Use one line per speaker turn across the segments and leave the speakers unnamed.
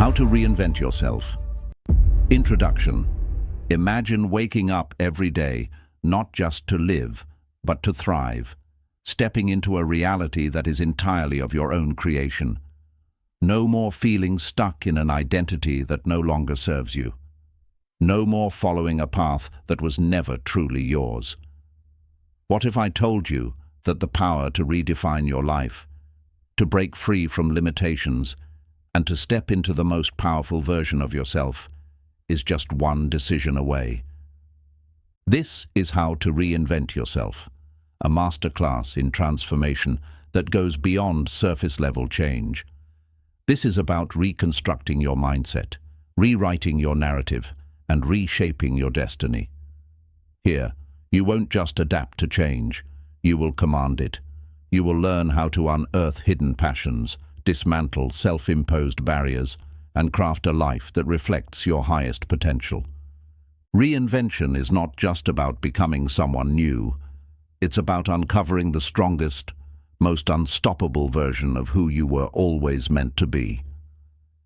How to reinvent yourself. Introduction. Imagine waking up every day, not just to live, but to thrive, stepping into a reality that is entirely of your own creation. No more feeling stuck in an identity that no longer serves you. No more following a path that was never truly yours. What if I told you that the power to redefine your life, to break free from limitations, and to step into the most powerful version of yourself is just one decision away? This is How to Reinvent Yourself, a masterclass in transformation that goes beyond surface-level change. This is about reconstructing your mindset, rewriting your narrative, and reshaping your destiny. Here, you won't just adapt to change, you will command it. You will learn how to unearth hidden passions, dismantle self-imposed barriers, and craft a life that reflects your highest potential. Reinvention is not just about becoming someone new. It's about uncovering the strongest, most unstoppable version of who you were always meant to be.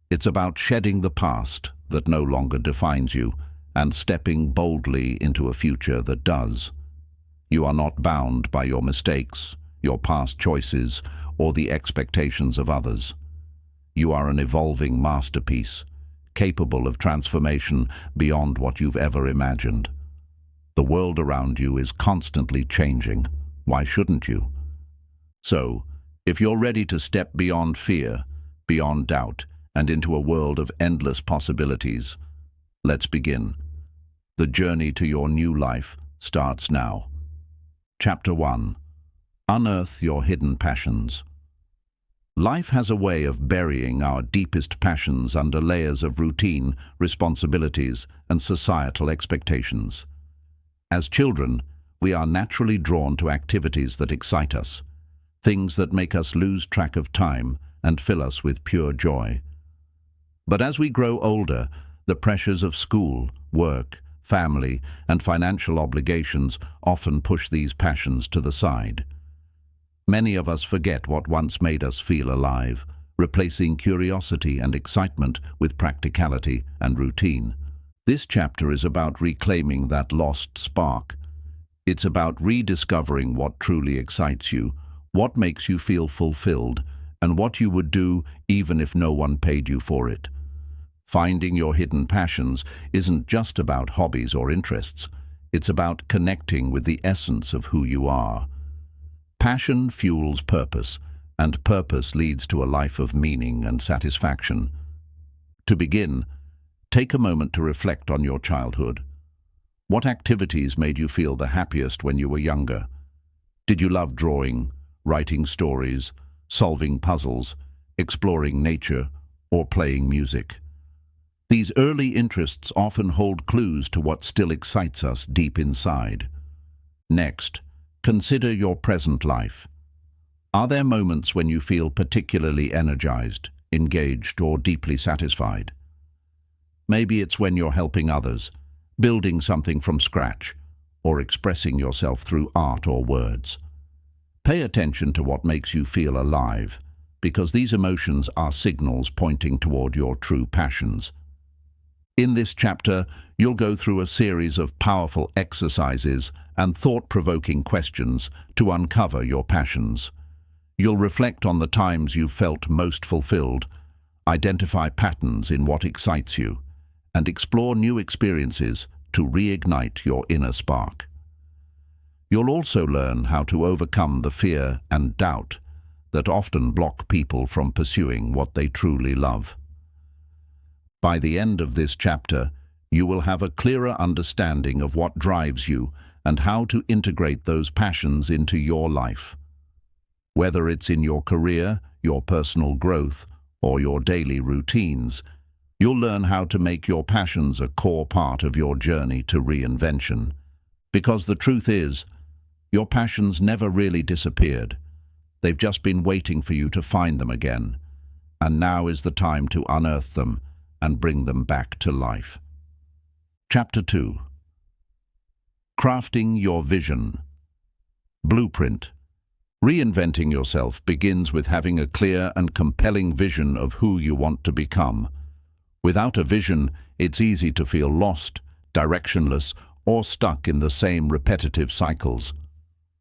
It's about shedding the past that no longer defines you and stepping boldly into a future that does. You are not bound by your mistakes, your past choices, or the expectations of others. You are an evolving masterpiece, capable of transformation beyond what you've ever imagined. The world around you is constantly changing. Why shouldn't you? So, if you're ready to step beyond fear, beyond doubt, and into a world of endless possibilities, let's begin. The journey to your new life starts now. Chapter 1. Unearth your hidden passions. Life has a way of burying our deepest passions under layers of routine, responsibilities, and societal expectations. As children, we are naturally drawn to activities that excite us, things that make us lose track of time and fill us with pure joy. But as we grow older, the pressures of school, work, family, and financial obligations often push these passions to the side. Many of us forget what once made us feel alive, replacing curiosity and excitement with practicality and routine. This chapter is about reclaiming that lost spark. It's about rediscovering what truly excites you, what makes you feel fulfilled, and what you would do even if no one paid you for it. Finding your hidden passions isn't just about hobbies or interests. It's about connecting with the essence of who you are. Passion fuels purpose, and purpose leads to a life of meaning and satisfaction. To begin, take a moment to reflect on your childhood. What activities made you feel the happiest when you were younger? Did you love drawing, writing stories, solving puzzles, exploring nature, or playing music? These early interests often hold clues to what still excites us deep inside. Next, consider your present life. Are there moments when you feel particularly energized, engaged, or deeply satisfied? Maybe it's when you're helping others, building something from scratch, or expressing yourself through art or words. Pay attention to what makes you feel alive, because these emotions are signals pointing toward your true passions. In this chapter, you'll go through a series of powerful exercises and thought-provoking questions to uncover your passions. You'll reflect on the times you felt most fulfilled, identify patterns in what excites you, and explore new experiences to reignite your inner spark. You'll also learn how to overcome the fear and doubt that often block people from pursuing what they truly love. By the end of this chapter, you will have a clearer understanding of what drives you and how to integrate those passions into your life. Whether it's in your career, your personal growth, or your daily routines, you'll learn how to make your passions a core part of your journey to reinvention. Because the truth is, your passions never really disappeared. They've just been waiting for you to find them again. And now is the time to unearth them and bring them back to life. Chapter 2. Crafting your vision. Blueprint. Reinventing yourself begins with having a clear and compelling vision of who you want to become. Without a vision, it's easy to feel lost, directionless, or stuck in the same repetitive cycles.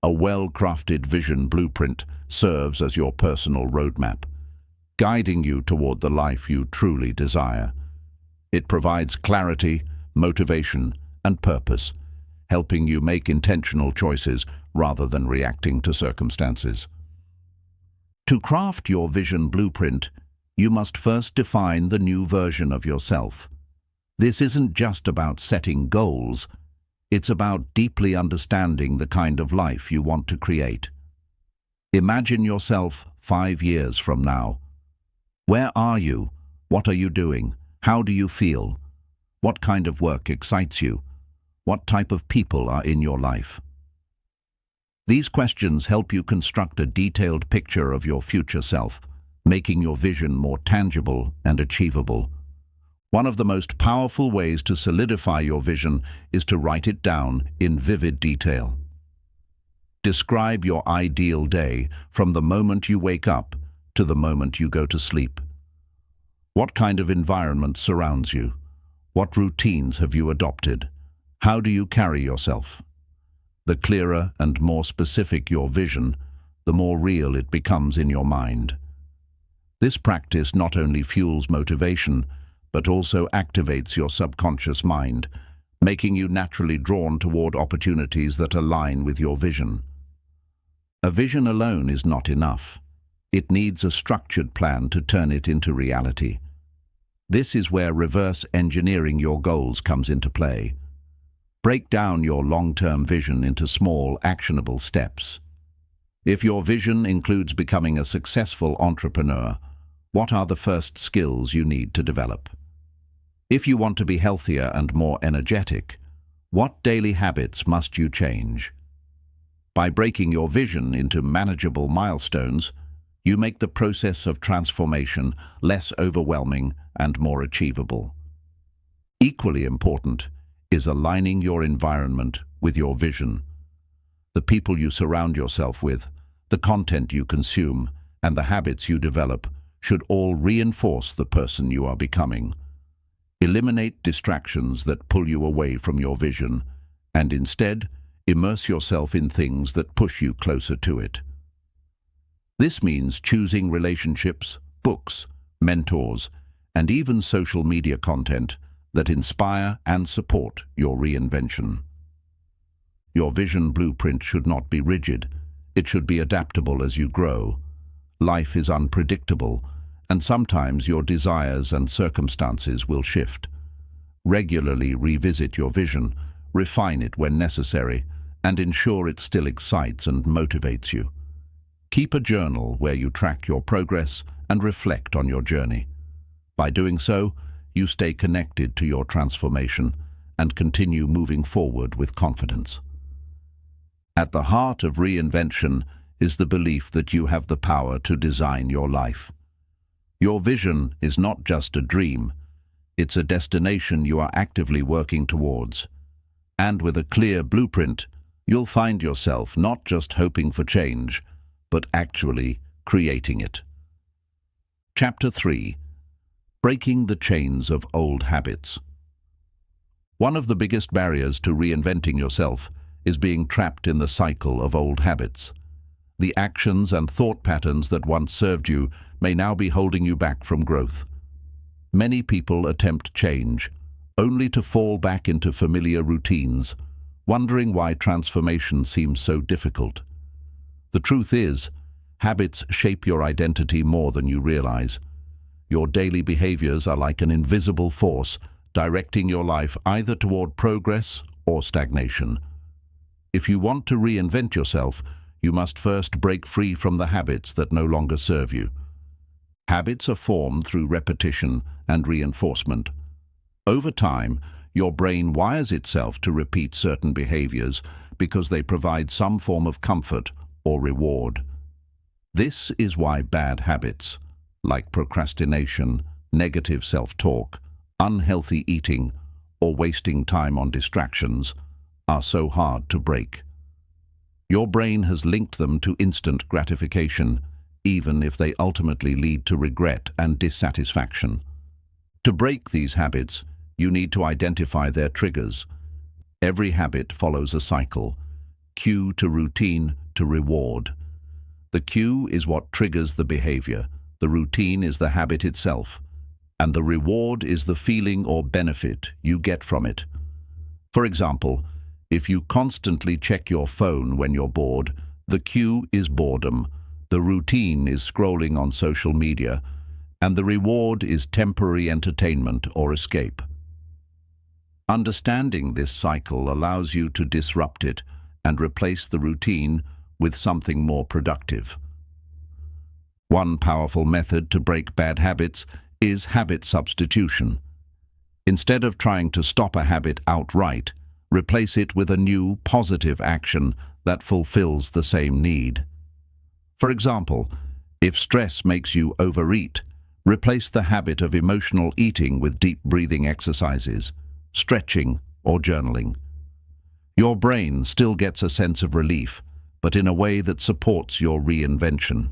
A well-crafted vision blueprint serves as your personal roadmap, guiding you toward the life you truly desire. It provides clarity, motivation, and purpose, helping you make intentional choices rather than reacting to circumstances. To craft your vision blueprint, you must first define the new version of yourself. This isn't just about setting goals, it's about deeply understanding the kind of life you want to create. Imagine yourself 5 years from now. Where are you? What are you doing? How do you feel? What kind of work excites you? What type of people are in your life? These questions help you construct a detailed picture of your future self, making your vision more tangible and achievable. One of the most powerful ways to solidify your vision is to write it down in vivid detail. Describe your ideal day from the moment you wake up to the moment you go to sleep. What kind of environment surrounds you? What routines have you adopted? How do you carry yourself? The clearer and more specific your vision, the more real it becomes in your mind. This practice not only fuels motivation, but also activates your subconscious mind, making you naturally drawn toward opportunities that align with your vision. A vision alone is not enough. It needs a structured plan to turn it into reality. This is where reverse engineering your goals comes into play. Break down your long-term vision into small, actionable steps. If your vision includes becoming a successful entrepreneur, what are the first skills you need to develop? If you want to be healthier and more energetic, what daily habits must you change? By breaking your vision into manageable milestones, you make the process of transformation less overwhelming and more achievable. Equally important is aligning your environment with your vision. The people you surround yourself with, the content you consume, and the habits you develop should all reinforce the person you are becoming. Eliminate distractions that pull you away from your vision, and instead, immerse yourself in things that push you closer to it. This means choosing relationships, books, mentors, and even social media content that inspire and support your reinvention. Your vision blueprint should not be rigid. It should be adaptable as you grow. Life is unpredictable, and sometimes your desires and circumstances will shift. Regularly revisit your vision, refine it when necessary, and ensure it still excites and motivates you. Keep a journal where you track your progress and reflect on your journey. By doing so, you stay connected to your transformation and continue moving forward with confidence. At the heart of reinvention is the belief that you have the power to design your life. Your vision is not just a dream, it's a destination you are actively working towards. And with a clear blueprint, you'll find yourself not just hoping for change, but actually creating it. Chapter 3. Breaking the chains of old habits. One of the biggest barriers to reinventing yourself is being trapped in the cycle of old habits. The actions and thought patterns that once served you may now be holding you back from growth. Many people attempt change, only to fall back into familiar routines, wondering why transformation seems so difficult. The truth is, habits shape your identity more than you realize. Your daily behaviors are like an invisible force, directing your life either toward progress or stagnation. If you want to reinvent yourself, you must first break free from the habits that no longer serve you. Habits are formed through repetition and reinforcement. Over time, your brain wires itself to repeat certain behaviors because they provide some form of comfort or reward. This is why bad habits, like procrastination, negative self-talk, unhealthy eating, or wasting time on distractions, are so hard to break. Your brain has linked them to instant gratification, even if they ultimately lead to regret and dissatisfaction. To break these habits, you need to identify their triggers. Every habit follows a cycle: cue to routine to reward. The cue is what triggers the behavior, the routine is the habit itself, and the reward is the feeling or benefit you get from it. For example, if you constantly check your phone when you're bored, the cue is boredom, the routine is scrolling on social media, and the reward is temporary entertainment or escape. Understanding this cycle allows you to disrupt it and replace the routine with something more productive. One powerful method to break bad habits is habit substitution. Instead of trying to stop a habit outright, replace it with a new, positive action that fulfills the same need. For example, if stress makes you overeat, replace the habit of emotional eating with deep breathing exercises, stretching, or journaling. Your brain still gets a sense of relief, but in a way that supports your reinvention.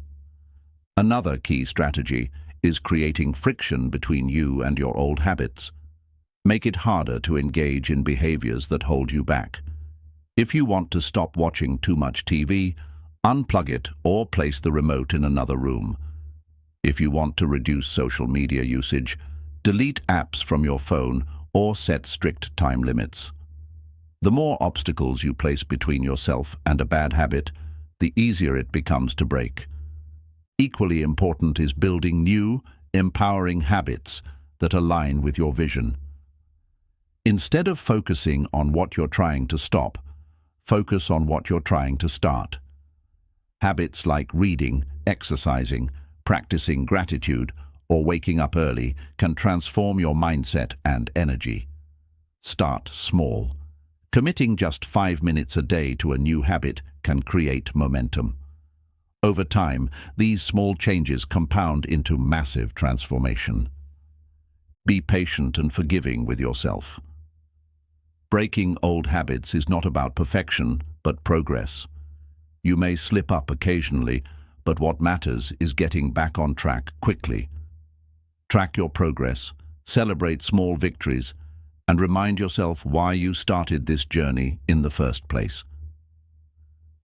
Another key strategy is creating friction between you and your old habits. Make it harder to engage in behaviors that hold you back. If you want to stop watching too much TV, unplug it or place the remote in another room. If you want to reduce social media usage, delete apps from your phone or set strict time limits. The more obstacles you place between yourself and a bad habit, the easier it becomes to break. Equally important is building new, empowering habits that align with your vision. Instead of focusing on what you're trying to stop, focus on what you're trying to start. Habits like reading, exercising, practicing gratitude, or waking up early can transform your mindset and energy. Start small. Committing just 5 minutes a day to a new habit can create momentum. Over time, these small changes compound into massive transformation. Be patient and forgiving with yourself. Breaking old habits is not about perfection, but progress. You may slip up occasionally, but what matters is getting back on track quickly. Track your progress, celebrate small victories, and remind yourself why you started this journey in the first place.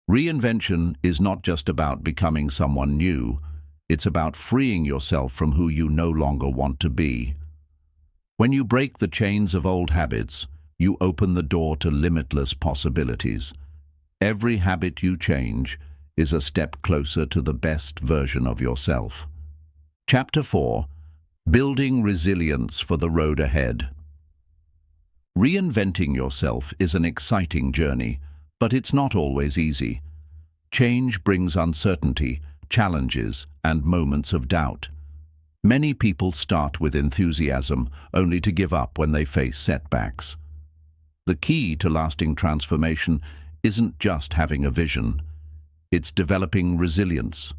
Reinvention is not just about becoming someone new, it's about freeing yourself from who you no longer want to be. When you break the chains of old habits, you open the door to limitless possibilities. Every habit you change is a step closer to the best version of yourself. Chapter 4: Building Resilience for the Road Ahead. Reinventing yourself is an exciting journey, but it's not always easy. Change brings uncertainty, challenges, and moments of doubt. Many people start with enthusiasm, only to give up when they face setbacks. The key to lasting transformation isn't just having a vision. It's developing resilience,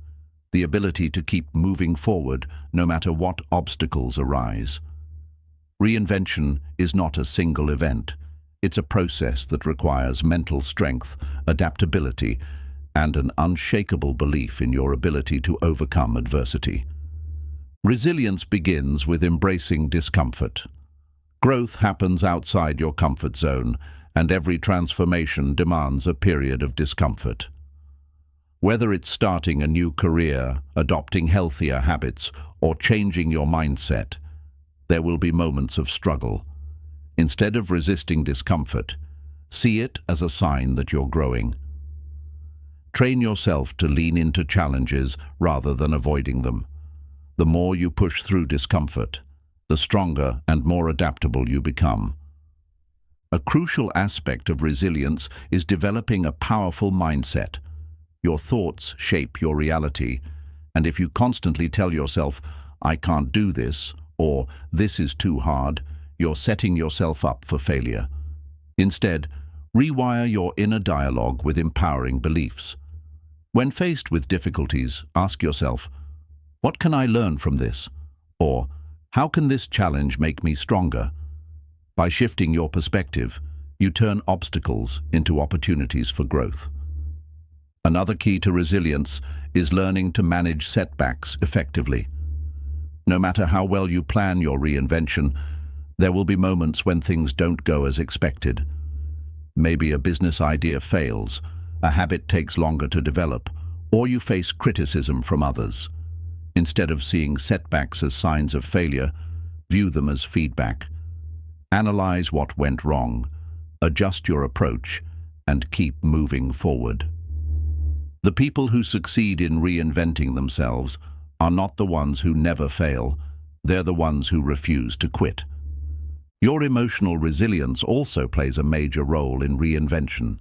the ability to keep moving forward no matter what obstacles arise. Reinvention is not a single event. It's a process that requires mental strength, adaptability, and an unshakable belief in your ability to overcome adversity. Resilience begins with embracing discomfort. Growth happens outside your comfort zone, and every transformation demands a period of discomfort. Whether it's starting a new career, adopting healthier habits, or changing your mindset, there will be moments of struggle. Instead of resisting discomfort, see it as a sign that you're growing. Train yourself to lean into challenges rather than avoiding them. The more you push through discomfort, the stronger and more adaptable you become. A crucial aspect of resilience is developing a powerful mindset. Your thoughts shape your reality, and if you constantly tell yourself, "I can't do this," or "this is too hard," you're setting yourself up for failure. Instead, rewire your inner dialogue with empowering beliefs. When faced with difficulties, ask yourself, "What can I learn from this?" Or, "How can this challenge make me stronger?" By shifting your perspective, you turn obstacles into opportunities for growth. Another key to resilience is learning to manage setbacks effectively. No matter how well you plan your reinvention, there will be moments when things don't go as expected. Maybe a business idea fails, a habit takes longer to develop, or you face criticism from others. Instead of seeing setbacks as signs of failure, view them as feedback. Analyze what went wrong, adjust your approach, and keep moving forward. The people who succeed in reinventing themselves are not the ones who never fail, they're the ones who refuse to quit. Your emotional resilience also plays a major role in reinvention.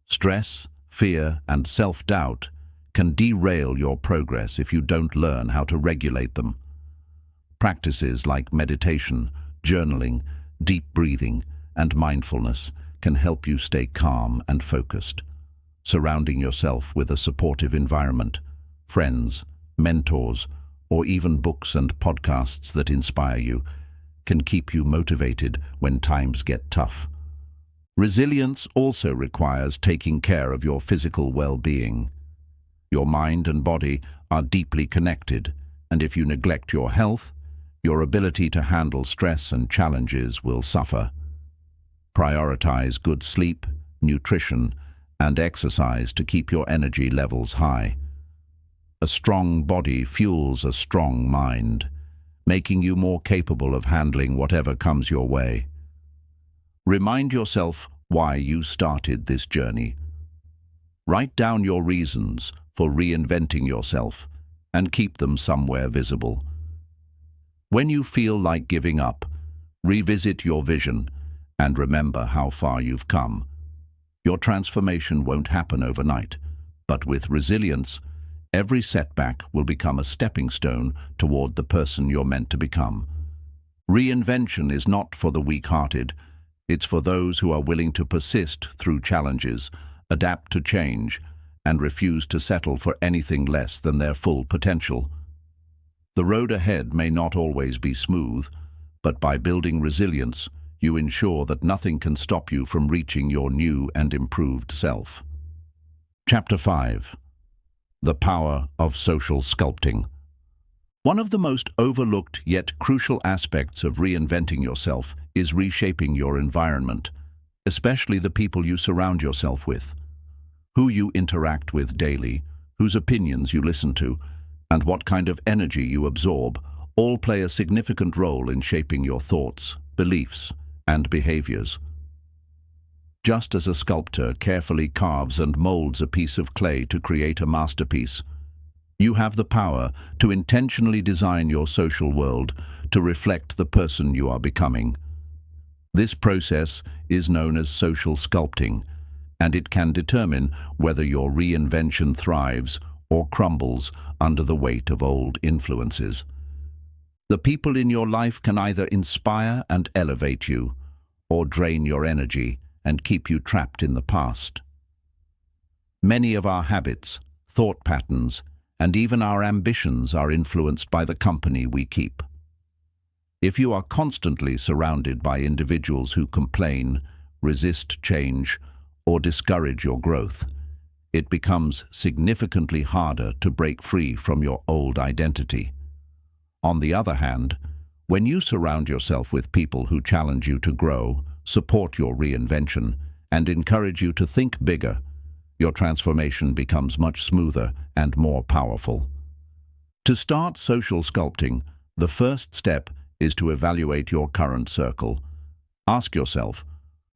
Stress, fear, and self-doubt can derail your progress if you don't learn how to regulate them. Practices like meditation, journaling, deep breathing, and mindfulness can help you stay calm and focused. Surrounding yourself with a supportive environment, friends, mentors, or even books and podcasts that inspire you can keep you motivated when times get tough. Resilience also requires taking care of your physical well-being. Your mind and body are deeply connected, and if you neglect your health, your ability to handle stress and challenges will suffer. Prioritize good sleep, nutrition, and exercise to keep your energy levels high. A strong body fuels a strong mind, making you more capable of handling whatever comes your way. Remind yourself why you started this journey. Write down your reasons for reinventing yourself and keep them somewhere visible. When you feel like giving up, revisit your vision and remember how far you've come. Your transformation won't happen overnight, but with resilience, every setback will become a stepping stone toward the person you're meant to become. Reinvention is not for the weak-hearted. It's for those who are willing to persist through challenges, adapt to change, and refuse to settle for anything less than their full potential. The road ahead may not always be smooth, but by building resilience, you ensure that nothing can stop you from reaching your new and improved self. Chapter 5. The Power of Social Sculpting. One of the most overlooked yet crucial aspects of reinventing yourself is reshaping your environment, especially the people you surround yourself with. Who you interact with daily, whose opinions you listen to, and what kind of energy you absorb all play a significant role in shaping your thoughts, beliefs, and behaviors. Just as a sculptor carefully carves and molds a piece of clay to create a masterpiece, you have the power to intentionally design your social world to reflect the person you are becoming. This process is known as social sculpting, and it can determine whether your reinvention thrives or crumbles under the weight of old influences. The people in your life can either inspire and elevate you, or drain your energy and keep you trapped in the past. Many of our habits, thought patterns, and even our ambitions are influenced by the company we keep. If you are constantly surrounded by individuals who complain, resist change, or discourage your growth, it becomes significantly harder to break free from your old identity. On the other hand, when you surround yourself with people who challenge you to grow, support your reinvention, and encourage you to think bigger, your transformation becomes much smoother and more powerful. To start social sculpting, the first step is to evaluate your current circle. Ask yourself,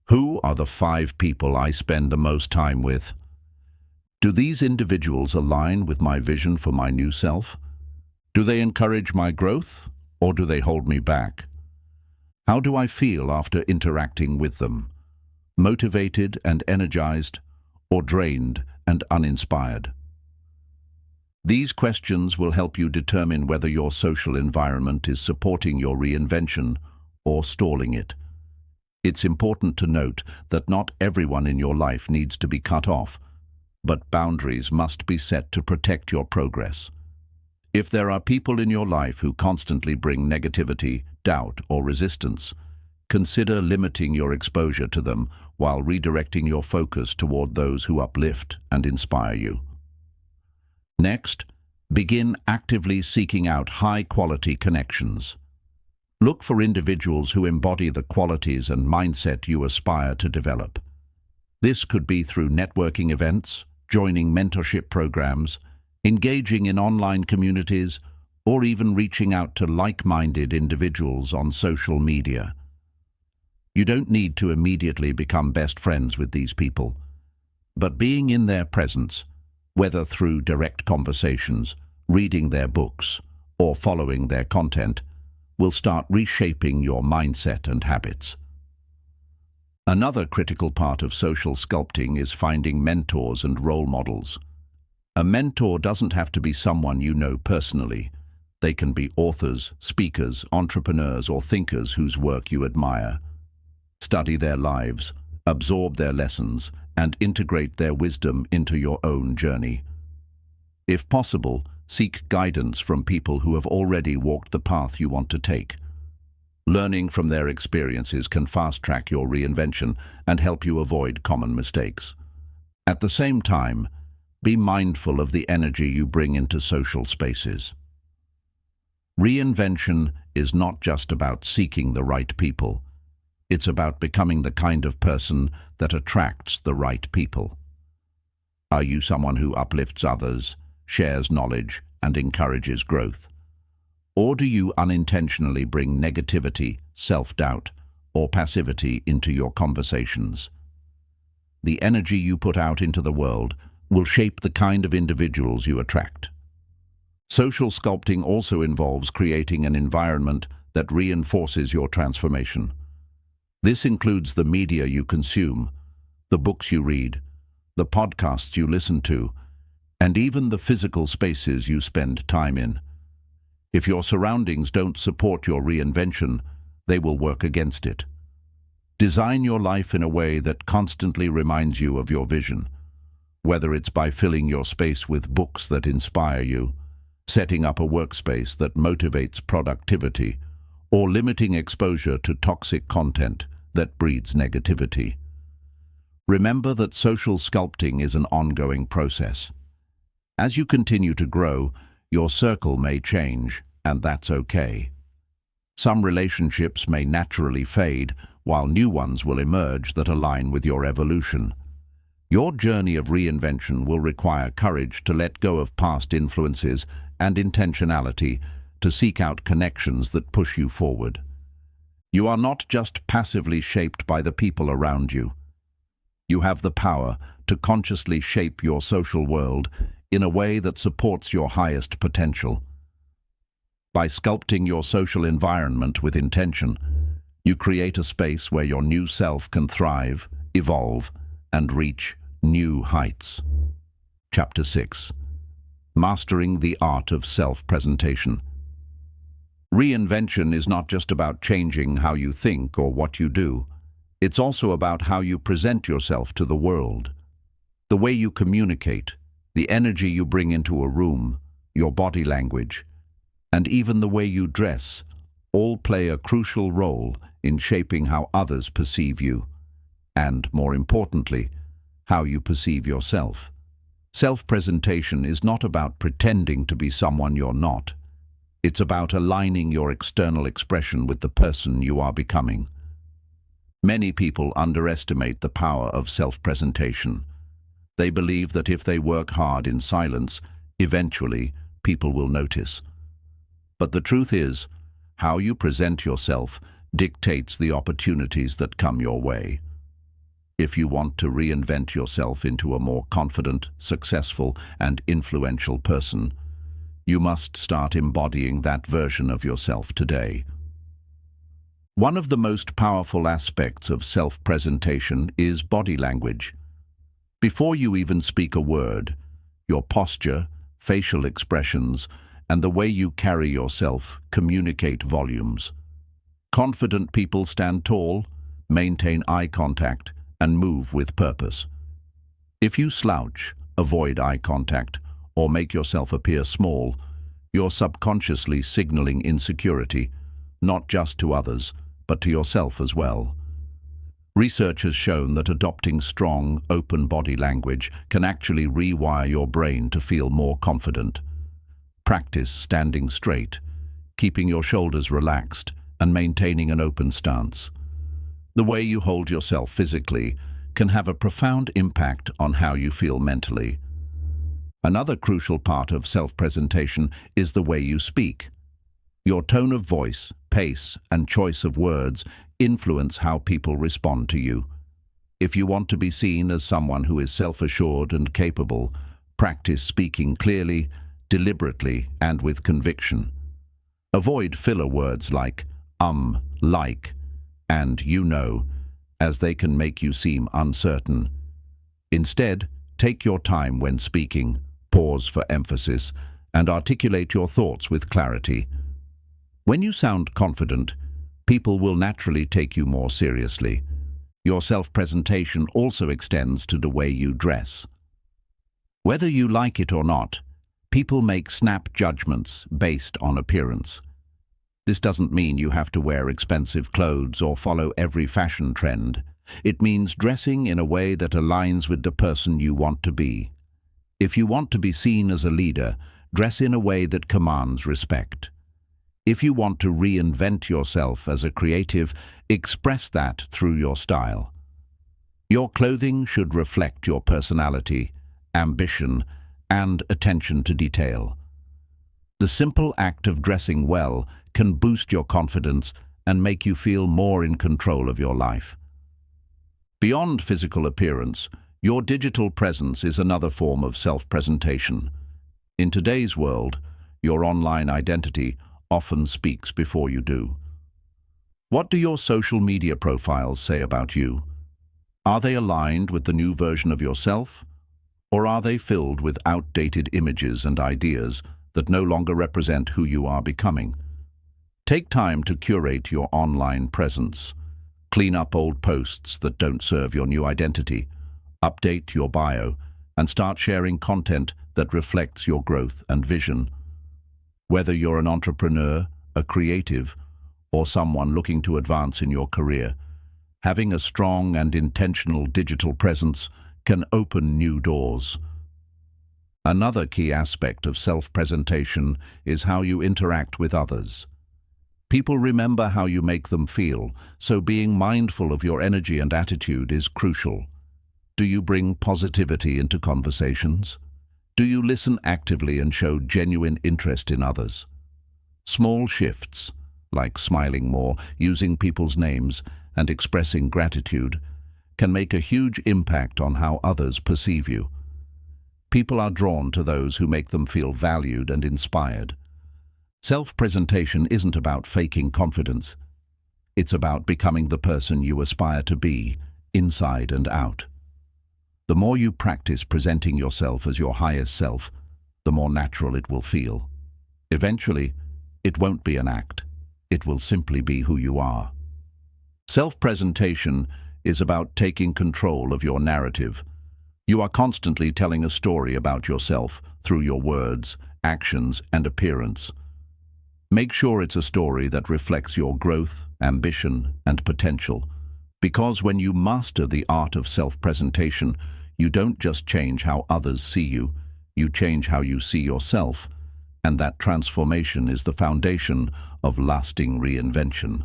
who are the 5 people I spend the most time with? Do these individuals align with my vision for my new self? Do they encourage my growth, or do they hold me back? How do I feel after interacting with them? Motivated and energized, or drained and uninspired? These questions will help you determine whether your social environment is supporting your reinvention or stalling it. It's important to note that not everyone in your life needs to be cut off, but boundaries must be set to protect your progress. If there are people in your life who constantly bring negativity, doubt, or resistance, consider limiting your exposure to them while redirecting your focus toward those who uplift and inspire you. Next, Begin actively seeking out high-quality connections. Look for individuals who embody the qualities and mindset you aspire to develop. This could be through networking events, joining mentorship programs, engaging in online communities, or even reaching out to like-minded individuals on social media. You don't need to immediately become best friends with these people, but being in their presence, whether through direct conversations, reading their books, or following their content, will start reshaping your mindset and habits. Another critical part of social sculpting is finding mentors and role models. A mentor doesn't have to be someone you know personally. They can be authors, speakers, entrepreneurs, or thinkers whose work you admire. Study their lives, absorb their lessons, and integrate their wisdom into your own journey. If possible, seek guidance from people who have already walked the path you want to take. Learning from their experiences can fast-track your reinvention and help you avoid common mistakes. At the same time, be mindful of the energy you bring into social spaces. Reinvention is not just about seeking the right people. It's about becoming the kind of person that attracts the right people. Are you someone who uplifts others, shares knowledge, and encourages growth? Or do you unintentionally bring negativity, self-doubt, or passivity into your conversations? The energy you put out into the world will shape the kind of individuals you attract. Social sculpting also involves creating an environment that reinforces your transformation. This includes the media you consume, the books you read, the podcasts you listen to, and even the physical spaces you spend time in. If your surroundings don't support your reinvention, they will work against it. Design your life in a way that constantly reminds you of your vision, whether it's by filling your space with books that inspire you, setting up a workspace that motivates productivity, or limiting exposure to toxic content that breeds negativity. Remember that social sculpting is an ongoing process. As you continue to grow, your circle may change, and that's okay. Some relationships may naturally fade, while new ones will emerge that align with your evolution. Your journey of reinvention will require courage to let go of past influences and intentionality to seek out connections that push you forward. You are not just passively shaped by the people around you. You have the power to consciously shape your social world in a way that supports your highest potential. By sculpting your social environment with intention, you create a space where your new self can thrive, evolve, and reach new heights. Chapter 6. Mastering the Art of Self-Presentation. Reinvention is not just about changing how you think or what you do. It's also about how you present yourself to the world. The way you communicate, the energy you bring into a room, your body language, and even the way you dress, all play a crucial role in shaping how others perceive you, and, more importantly, how you perceive yourself. Self-presentation is not about pretending to be someone you're not. It's about aligning your external expression with the person you are becoming. Many people underestimate the power of self-presentation. They believe that if they work hard in silence, eventually people will notice. But the truth is, how you present yourself dictates the opportunities that come your way. If you want to reinvent yourself into a more confident, successful, and influential person, you must start embodying that version of yourself today. One of the most powerful aspects of self-presentation is body language. Before you even speak a word, your posture, facial expressions, and the way you carry yourself communicate volumes. Confident people stand tall, maintain eye contact, and move with purpose. If you slouch, avoid eye contact, or make yourself appear small, you're subconsciously signaling insecurity, not just to others, but to yourself as well. Research has shown that adopting strong, open body language can actually rewire your brain to feel more confident. Practice standing straight, keeping your shoulders relaxed and maintaining an open stance. The way you hold yourself physically can have a profound impact on how you feel mentally. Another crucial part of self-presentation is the way you speak. Your tone of voice, pace, and choice of words influence how people respond to you. If you want to be seen as someone who is self-assured and capable, practice speaking clearly, deliberately, and with conviction. Avoid filler words like like, and you know, as they can make you seem uncertain. Instead, take your time when speaking, pause for emphasis, and articulate your thoughts with clarity. When you sound confident, people will naturally take you more seriously. Your self-presentation also extends to the way you dress. Whether you like it or not, people make snap judgments based on appearance. This doesn't mean you have to wear expensive clothes or follow every fashion trend. It means dressing in a way that aligns with the person you want to be. If you want to be seen as a leader, dress in a way that commands respect. If you want to reinvent yourself as a creative, express that through your style. Your clothing should reflect your personality, ambition, and attention to detail. The simple act of dressing well can boost your confidence and make you feel more in control of your life. Beyond physical appearance, your digital presence is another form of self-presentation. In today's world, your online identity often speaks before you do. What do your social media profiles say about you? Are they aligned with the new version of yourself? Or are they filled with outdated images and ideas that no longer represent who you are becoming? Take time to curate your online presence. Clean up old posts that don't serve your new identity. Update your bio and start sharing content that reflects your growth and vision. Whether you're an entrepreneur, a creative, or someone looking to advance in your career, having a strong and intentional digital presence can open new doors. Another key aspect of self-presentation is how you interact with others. People remember how you make them feel, so being mindful of your energy and attitude is crucial. Do you bring positivity into conversations? Do you listen actively and show genuine interest in others? Small shifts, like smiling more, using people's names, and expressing gratitude, can make a huge impact on how others perceive you. People are drawn to those who make them feel valued and inspired. Self-presentation isn't about faking confidence. It's about becoming the person you aspire to be, inside and out. The more you practice presenting yourself as your highest self, the more natural it will feel. Eventually, it won't be an act. It will simply be who you are. Self-presentation is about taking control of your narrative. You are constantly telling a story about yourself through your words, actions, and appearance. Make sure it's a story that reflects your growth, ambition, and potential. Because when you master the art of self-presentation, you don't just change how others see you, you change how you see yourself, and that transformation is the foundation of lasting reinvention.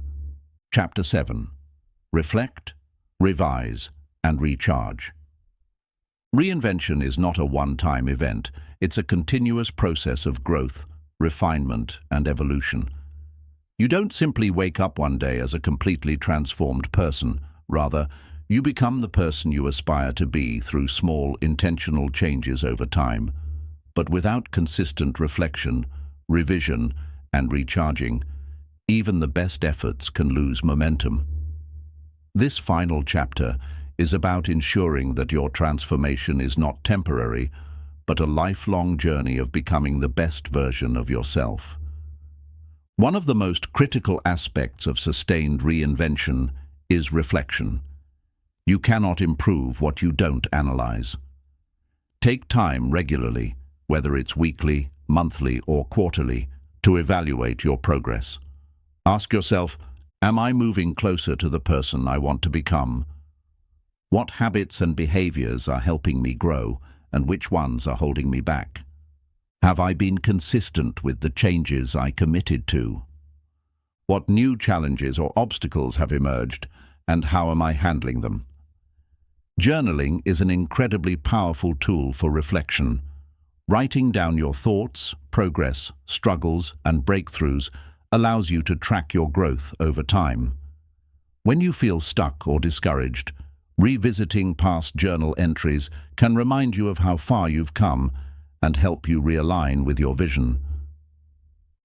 Chapter 7. Reflect, revise, and recharge. Reinvention is not a one-time event. It's a continuous process of growth, refinement, and evolution. You don't simply wake up one day as a completely transformed person. Rather, you become the person you aspire to be through small, intentional changes over time. But without consistent reflection, revision, and recharging, even the best efforts can lose momentum. This final chapter is about ensuring that your transformation is not temporary, but a lifelong journey of becoming the best version of yourself. One of the most critical aspects of sustained reinvention is reflection. You cannot improve what you don't analyze. Take time regularly, whether it's weekly, monthly, or quarterly, to evaluate your progress. Ask yourself, am I moving closer to the person I want to become? What habits and behaviors are helping me grow, and which ones are holding me back? Have I been consistent with the changes I committed to? What new challenges or obstacles have emerged, and how am I handling them? Journaling is an incredibly powerful tool for reflection. Writing down your thoughts, progress, struggles, and breakthroughs allows you to track your growth over time. When you feel stuck or discouraged, revisiting past journal entries can remind you of how far you've come and help you realign with your vision.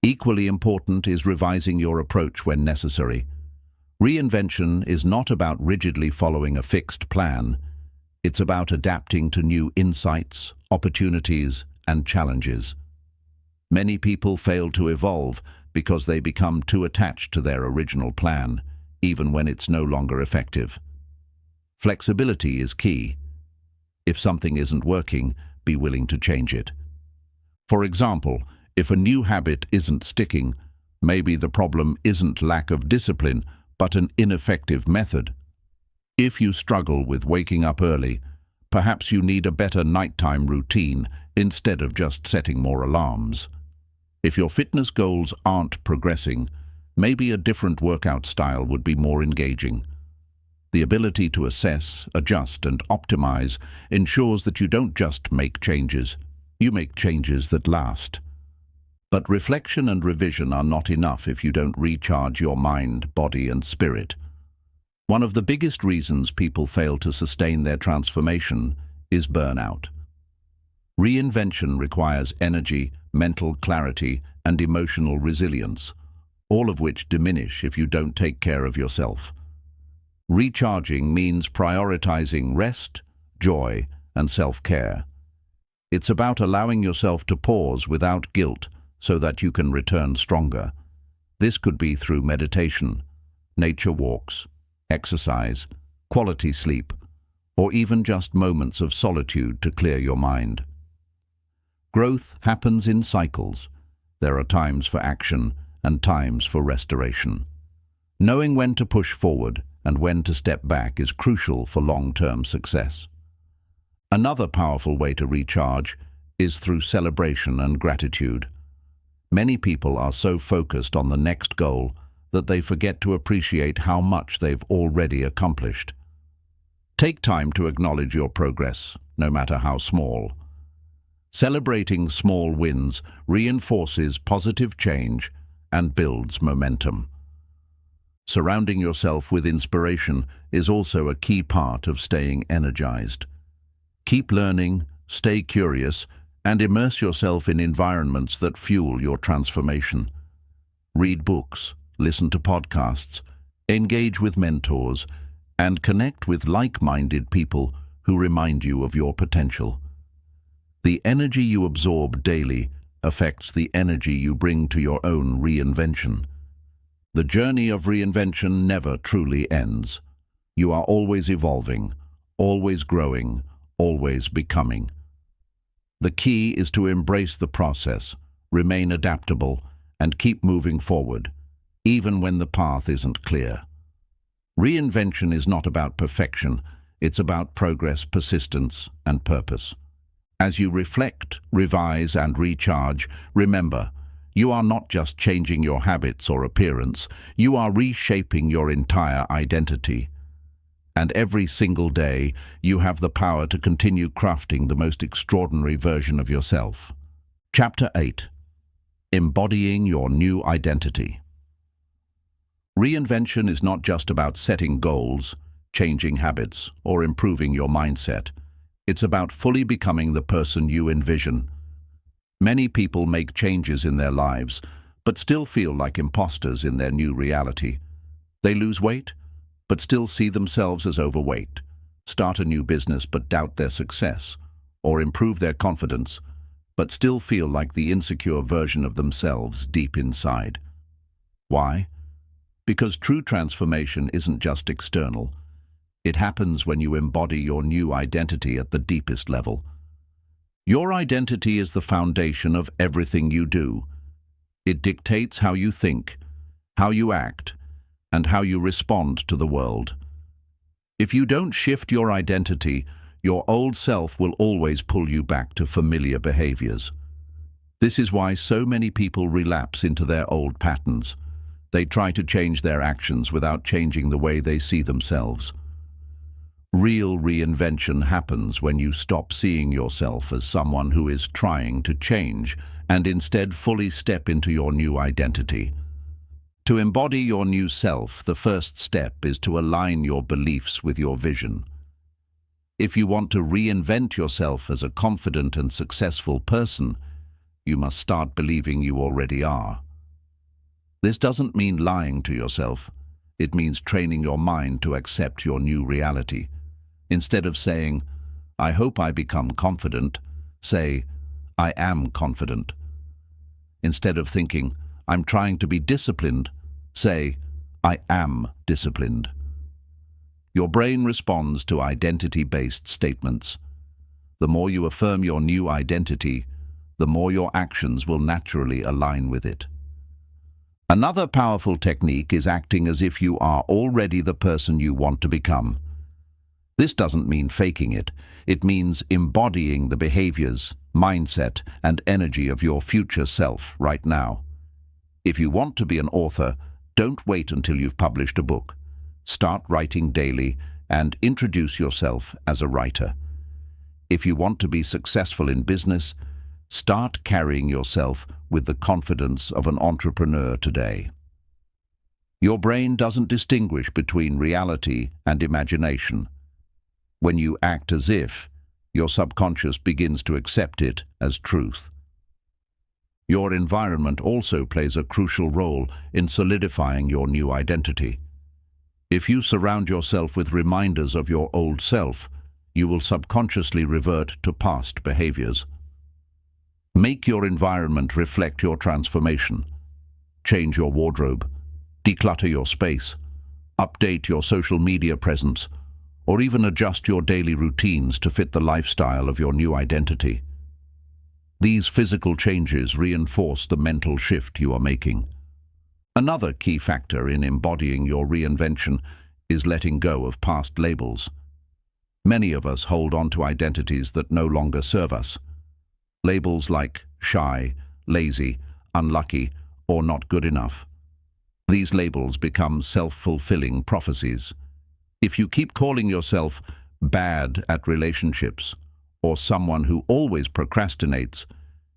Equally important is revising your approach when necessary. Reinvention is not about rigidly following a fixed plan. It's about adapting to new insights, opportunities, and challenges. Many people fail to evolve because they become too attached to their original plan, even when it's no longer effective. Flexibility is key. If something isn't working, be willing to change it. For example, if a new habit isn't sticking, maybe the problem isn't lack of discipline, but an ineffective method. If you struggle with waking up early, perhaps you need a better nighttime routine instead of just setting more alarms. If your fitness goals aren't progressing, maybe a different workout style would be more engaging. The ability to assess, adjust, and optimize ensures that you don't just make changes, you make changes that last. But reflection and revision are not enough if you don't recharge your mind, body, and spirit. One of the biggest reasons people fail to sustain their transformation is burnout. Reinvention requires energy, mental clarity, and emotional resilience, all of which diminish if you don't take care of yourself. Recharging means prioritizing rest, joy, and self-care. It's about allowing yourself to pause without guilt so that you can return stronger. This could be through meditation, nature walks, exercise, quality sleep, or even just moments of solitude to clear your mind. Growth happens in cycles. There are times for action and times for restoration. Knowing when to push forward and when to step back is crucial for long-term success. Another powerful way to recharge is through celebration and gratitude. Many people are so focused on the next goal that they forget to appreciate how much they've already accomplished. Take time to acknowledge your progress, no matter how small. Celebrating small wins reinforces positive change and builds momentum. Surrounding yourself with inspiration is also a key part of staying energized. Keep learning, stay curious, and immerse yourself in environments that fuel your transformation. Read books, listen to podcasts, engage with mentors, and connect with like-minded people who remind you of your potential. The energy you absorb daily affects the energy you bring to your own reinvention. The journey of reinvention never truly ends. You are always evolving, always growing, always becoming. The key is to embrace the process, remain adaptable, and keep moving forward, even when the path isn't clear. Reinvention is not about perfection, it's about progress, persistence, and purpose. As you reflect, revise, and recharge, remember, you are not just changing your habits or appearance, you are reshaping your entire identity. And every single day, you have the power to continue crafting the most extraordinary version of yourself. Chapter 8. Embodying your new identity. Reinvention is not just about setting goals, changing habits, or improving your mindset. It's about fully becoming the person you envision. Many people make changes in their lives, but still feel like imposters in their new reality. They lose weight, but still see themselves as overweight, start a new business but doubt their success, or improve their confidence, but still feel like the insecure version of themselves deep inside. Why? Because true transformation isn't just external. It happens when you embody your new identity at the deepest level. Your identity is the foundation of everything you do. It dictates how you think, how you act, and how you respond to the world. If you don't shift your identity, your old self will always pull you back to familiar behaviors. This is why so many people relapse into their old patterns. They try to change their actions without changing the way they see themselves. Real reinvention happens when you stop seeing yourself as someone who is trying to change and instead fully step into your new identity. To embody your new self, the first step is to align your beliefs with your vision. If you want to reinvent yourself as a confident and successful person, you must start believing you already are. This doesn't mean lying to yourself. It means training your mind to accept your new reality. Instead of saying, "I hope I become confident," say, "I am confident." Instead of thinking, "I'm trying to be disciplined," say, "I am disciplined." Your brain responds to identity-based statements. The more you affirm your new identity, the more your actions will naturally align with it. Another powerful technique is acting as if you are already the person you want to become. This doesn't mean faking it. It means embodying the behaviors, mindset, and energy of your future self right now. If you want to be an author, don't wait until you've published a book. Start writing daily and introduce yourself as a writer. If you want to be successful in business, start carrying yourself with the confidence of an entrepreneur today. Your brain doesn't distinguish between reality and imagination. When you act as if, your subconscious begins to accept it as truth. Your environment also plays a crucial role in solidifying your new identity. If you surround yourself with reminders of your old self, you will subconsciously revert to past behaviors. Make your environment reflect your transformation. Change your wardrobe, declutter your space, update your social media presence, or even adjust your daily routines to fit the lifestyle of your new identity. These physical changes reinforce the mental shift you are making. Another key factor in embodying your reinvention is letting go of past labels. Many of us hold on to identities that no longer serve us. Labels like shy, lazy, unlucky, or not good enough. These labels become self-fulfilling prophecies. If you keep calling yourself bad at relationships or someone who always procrastinates,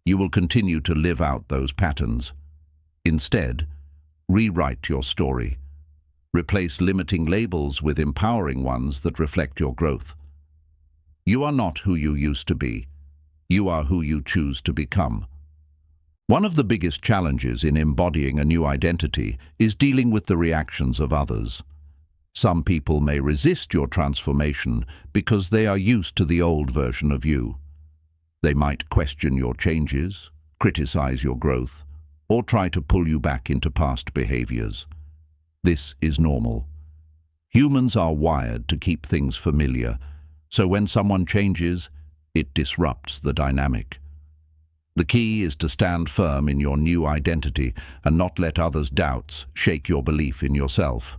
you will continue to live out those patterns. Instead, rewrite your story. Replace limiting labels with empowering ones that reflect your growth. You are not who you used to be. You are who you choose to become. One of the biggest challenges in embodying a new identity is dealing with the reactions of others. Some people may resist your transformation because they are used to the old version of you. They might question your changes, criticize your growth, or try to pull you back into past behaviors. This is normal. Humans are wired to keep things familiar, so when someone changes, it disrupts the dynamic. The key is to stand firm in your new identity and not let others' doubts shake your belief in yourself.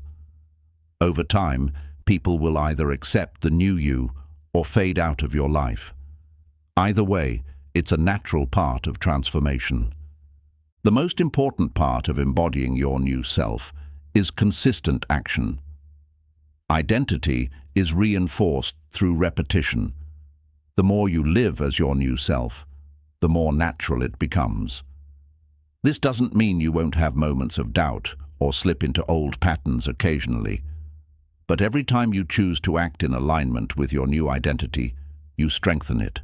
Over time, people will either accept the new you or fade out of your life. Either way, it's a natural part of transformation. The most important part of embodying your new self is consistent action. Identity is reinforced through repetition. The more you live as your new self, the more natural it becomes. This doesn't mean you won't have moments of doubt or slip into old patterns occasionally. But every time you choose to act in alignment with your new identity, you strengthen it.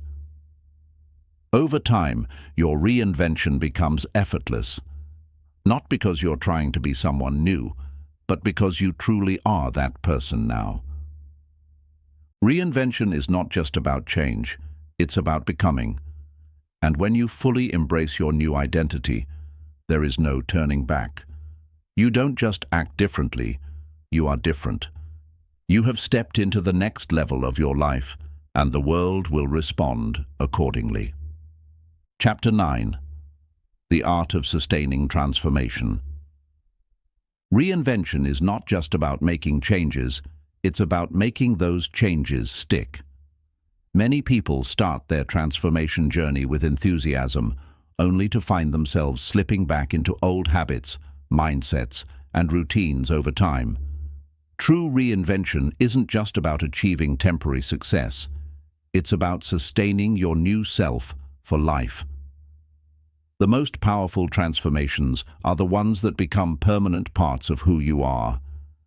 Over time, your reinvention becomes effortless, not because you're trying to be someone new, but because you truly are that person now. Reinvention is not just about change, it's about becoming. And when you fully embrace your new identity, there is no turning back. You don't just act differently, you are different. You have stepped into the next level of your life, and the world will respond accordingly. Chapter 9. The Art of Sustaining Transformation. Reinvention is not just about making changes, it's about making those changes stick. Many people start their transformation journey with enthusiasm, only to find themselves slipping back into old habits, mindsets, and routines over time. True reinvention isn't just about achieving temporary success. It's about sustaining your new self for life. The most powerful transformations are the ones that become permanent parts of who you are,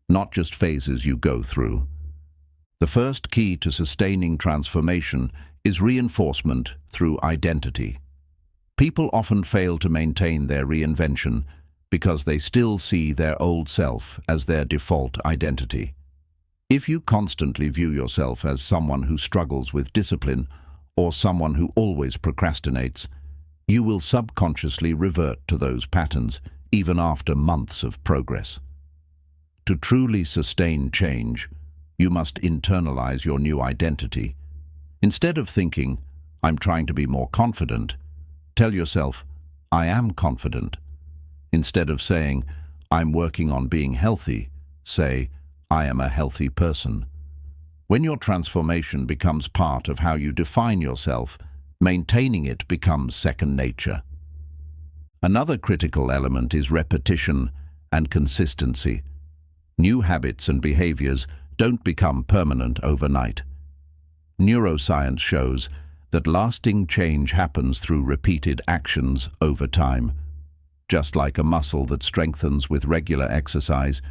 not just phases you go through. The first key to sustaining transformation is reinforcement through identity. People often fail to maintain their reinvention because they still see their old self as their default identity. If you constantly view yourself as someone who struggles with discipline or someone who always procrastinates, you will subconsciously revert to those patterns even after months of progress. To truly sustain change, you must internalize your new identity. Instead of thinking, "I'm trying to be more confident," tell yourself, "I am confident." Instead of saying, "I'm working on being healthy," say, "I am a healthy person." When your transformation becomes part of how you define yourself, maintaining it becomes second nature. Another critical element is repetition and consistency. New habits and behaviors don't become permanent overnight. Neuroscience shows that lasting change happens through repeated actions over time. Just like a muscle that strengthens with regular exercise,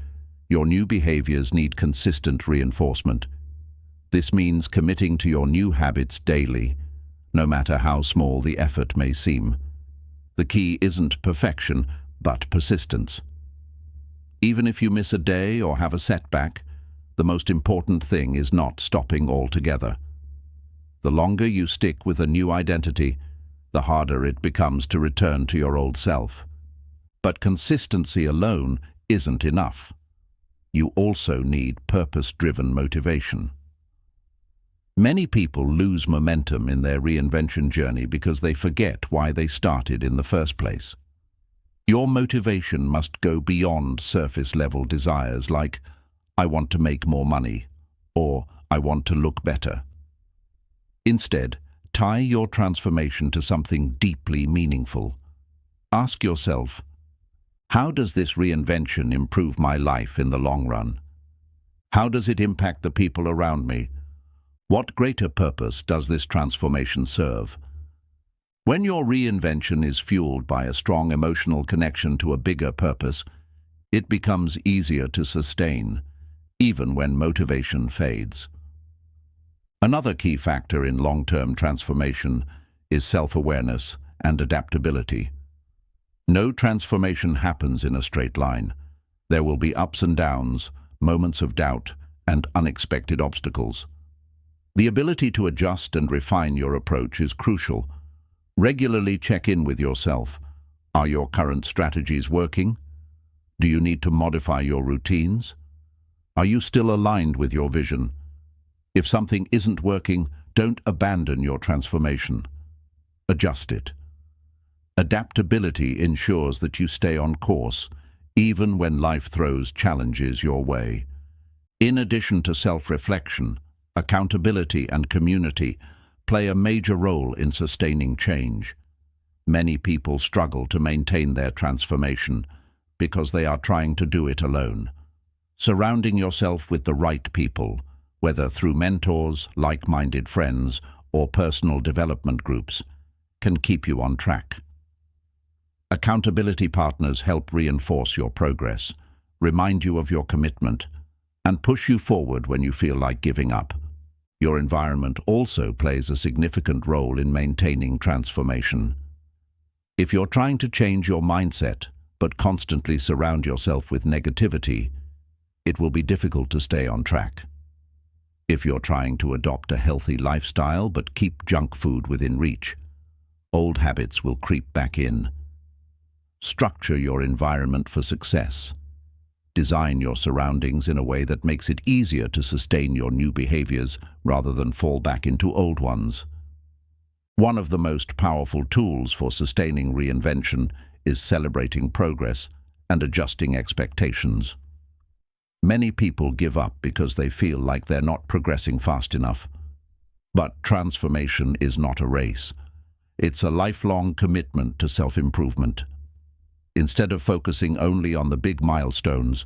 your new behaviors need consistent reinforcement. This means committing to your new habits daily, no matter how small the effort may seem. The key isn't perfection, but persistence. Even if you miss a day or have a setback, the most important thing is not stopping altogether. The longer you stick with a new identity, the harder it becomes to return to your old self. But consistency alone isn't enough. You also need purpose-driven motivation. Many people lose momentum in their reinvention journey because they forget why they started in the first place. Your motivation must go beyond surface-level desires like, "I want to make more money," or "I want to look better." Instead, tie your transformation to something deeply meaningful. Ask yourself, how does this reinvention improve my life in the long run? How does it impact the people around me? What greater purpose does this transformation serve? When your reinvention is fueled by a strong emotional connection to a bigger purpose, it becomes easier to sustain, even when motivation fades. Another key factor in long-term transformation is self-awareness and adaptability. No transformation happens in a straight line. There will be ups and downs, moments of doubt, and unexpected obstacles. The ability to adjust and refine your approach is crucial. Regularly check in with yourself. Are your current strategies working? Do you need to modify your routines? Are you still aligned with your vision? If something isn't working, don't abandon your transformation. Adjust it. Adaptability ensures that you stay on course, even when life throws challenges your way. In addition to self-reflection, accountability and community play a major role in sustaining change. Many people struggle to maintain their transformation because they are trying to do it alone. Surrounding yourself with the right people, whether through mentors, like-minded friends, or personal development groups, can keep you on track. Accountability partners help reinforce your progress, remind you of your commitment, and push you forward when you feel like giving up. Your environment also plays a significant role in maintaining transformation. If you're trying to change your mindset, but constantly surround yourself with negativity, it will be difficult to stay on track. If you're trying to adopt a healthy lifestyle but keep junk food within reach, old habits will creep back in. Structure your environment for success. Design your surroundings in a way that makes it easier to sustain your new behaviors rather than fall back into old ones. One of the most powerful tools for sustaining reinvention is celebrating progress and adjusting expectations. Many people give up because they feel like they're not progressing fast enough. But transformation is not a race. It's a lifelong commitment to self-improvement. Instead of focusing only on the big milestones,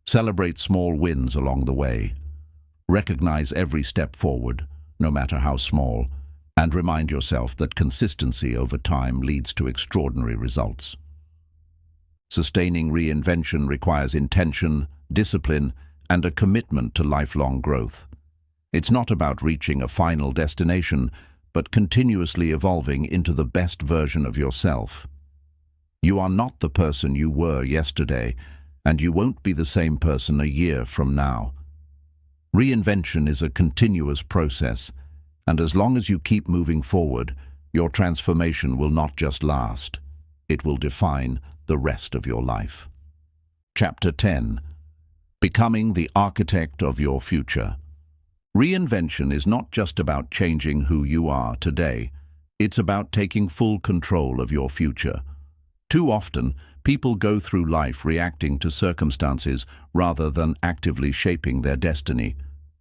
celebrate small wins along the way. Recognize every step forward, no matter how small, and remind yourself that consistency over time leads to extraordinary results. Sustaining reinvention requires intention, discipline, and a commitment to lifelong growth. It's not about reaching a final destination, but continuously evolving into the best version of yourself. You are not the person you were yesterday, and you won't be the same person a year from now. Reinvention is a continuous process, and as long as you keep moving forward, your transformation will not just last, it will define the rest of your life. Chapter 10. Becoming the architect of your future. Reinvention is not just about changing who you are today, it's about taking full control of your future. Too often, people go through life reacting to circumstances rather than actively shaping their destiny.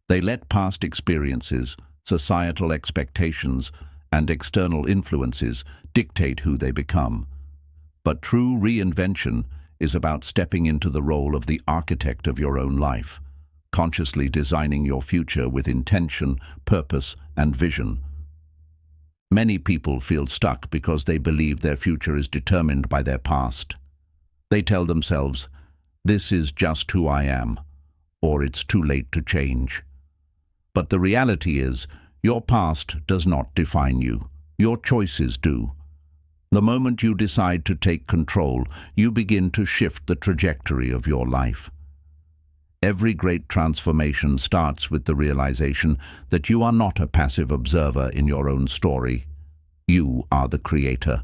They let past experiences, societal expectations, and external influences dictate who they become. But true reinvention is about stepping into the role of the architect of your own life, consciously designing your future with intention, purpose, and vision. Many people feel stuck because they believe their future is determined by their past. They tell themselves, "This is just who I am," or "It's too late to change." But the reality is, your past does not define you. Your choices do. The moment you decide to take control, you begin to shift the trajectory of your life. Every great transformation starts with the realization that you are not a passive observer in your own story. You are the creator.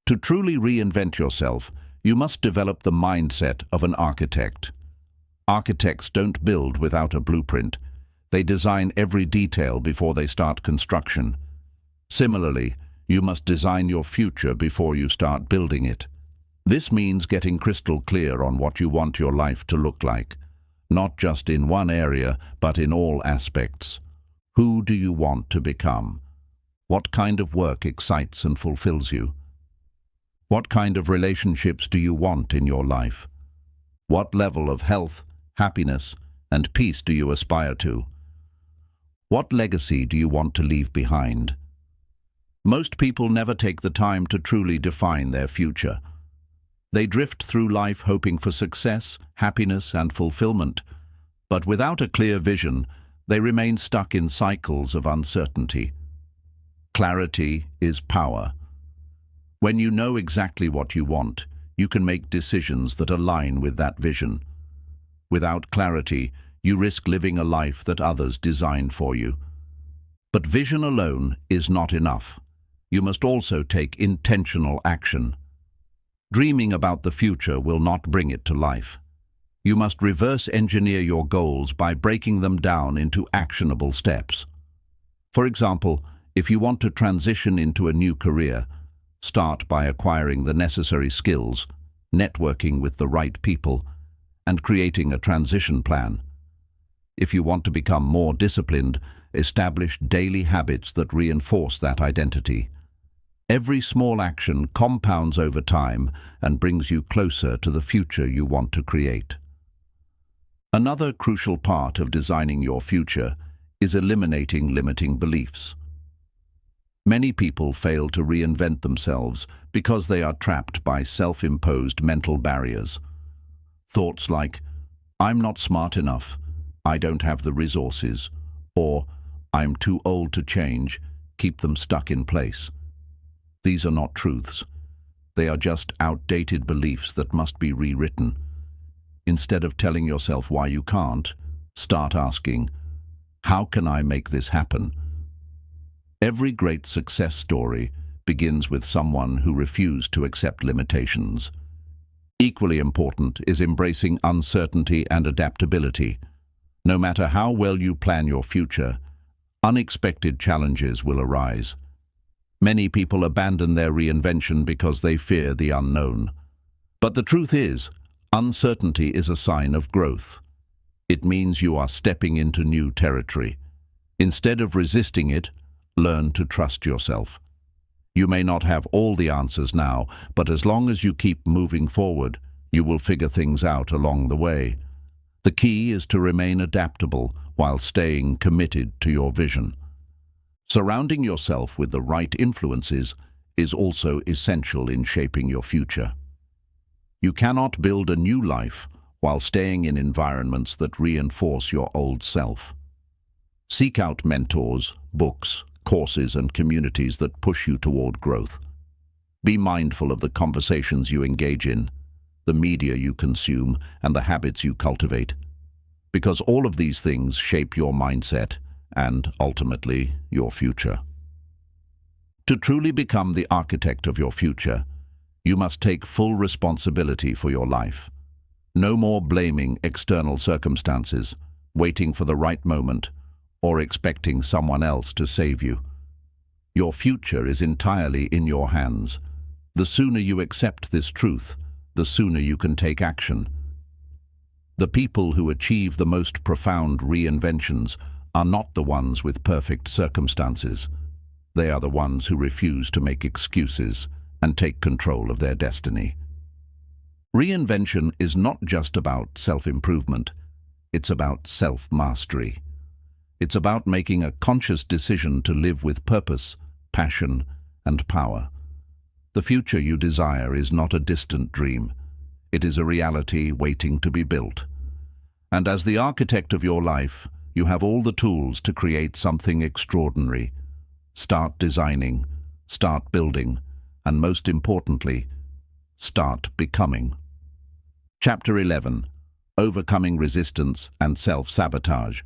To truly reinvent yourself, you must develop the mindset of an architect. Architects don't build without a blueprint. They design every detail before they start construction. Similarly, you must design your future before you start building it. This means getting crystal clear on what you want your life to look like, not just in one area, but in all aspects. Who do you want to become? What kind of work excites and fulfills you? What kind of relationships do you want in your life? What level of health, happiness, and peace do you aspire to? What legacy do you want to leave behind? Most people never take the time to truly define their future. They drift through life hoping for success, happiness, and fulfillment, but without a clear vision, they remain stuck in cycles of uncertainty. Clarity is power. When you know exactly what you want, you can make decisions that align with that vision. Without clarity, you risk living a life that others design for you. But vision alone is not enough. You must also take intentional action. Dreaming about the future will not bring it to life. You must reverse engineer your goals by breaking them down into actionable steps. For example, if you want to transition into a new career, start by acquiring the necessary skills, networking with the right people, and creating a transition plan. If you want to become more disciplined, establish daily habits that reinforce that identity. Every small action compounds over time and brings you closer to the future you want to create. Another crucial part of designing your future is eliminating limiting beliefs. Many people fail to reinvent themselves because they are trapped by self-imposed mental barriers. Thoughts like, "I'm not smart enough," "I don't have the resources," or "I'm too old to change," keep them stuck in place. These are not truths. They are just outdated beliefs that must be rewritten. Instead of telling yourself why you can't, start asking, "How can I make this happen?" Every great success story begins with someone who refused to accept limitations. Equally important is embracing uncertainty and adaptability. No matter how well you plan your future, unexpected challenges will arise. Many people abandon their reinvention because they fear the unknown. But the truth is, uncertainty is a sign of growth. It means you are stepping into new territory. Instead of resisting it, learn to trust yourself. You may not have all the answers now, but as long as you keep moving forward, you will figure things out along the way. The key is to remain adaptable while staying committed to your vision. Surrounding yourself with the right influences is also essential in shaping your future. You cannot build a new life while staying in environments that reinforce your old self. Seek out mentors, books, courses, and communities that push you toward growth. Be mindful of the conversations you engage in, the media you consume, and the habits you cultivate, because all of these things shape your mindset and, ultimately, your future. To truly become the architect of your future, you must take full responsibility for your life. No more blaming external circumstances, waiting for the right moment, or expecting someone else to save you. Your future is entirely in your hands. The sooner you accept this truth, the sooner you can take action. The people who achieve the most profound reinventions are not the ones with perfect circumstances. They are the ones who refuse to make excuses and take control of their destiny. Reinvention is not just about self-improvement, it's about self-mastery. It's about making a conscious decision to live with purpose, passion, and power. The future you desire is not a distant dream. It is a reality waiting to be built. And as the architect of your life, you have all the tools to create something extraordinary. Start designing, start building, and most importantly, start becoming. Chapter 11: Overcoming Resistance and Self-Sabotage.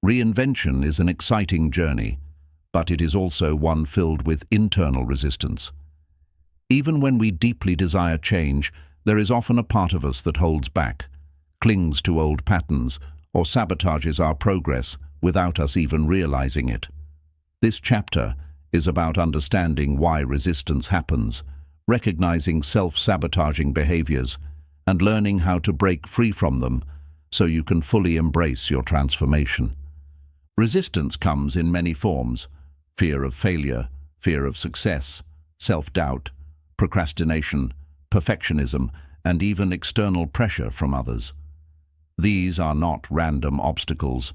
Reinvention is an exciting journey, but it is also one filled with internal resistance. Even when we deeply desire change, there is often a part of us that holds back, clings to old patterns, or sabotages our progress without us even realizing it. This chapter is about understanding why resistance happens, recognizing self-sabotaging behaviors, and learning how to break free from them so you can fully embrace your transformation. Resistance comes in many forms: fear of failure, fear of success, self-doubt, procrastination, perfectionism, and even external pressure from others. These are not random obstacles.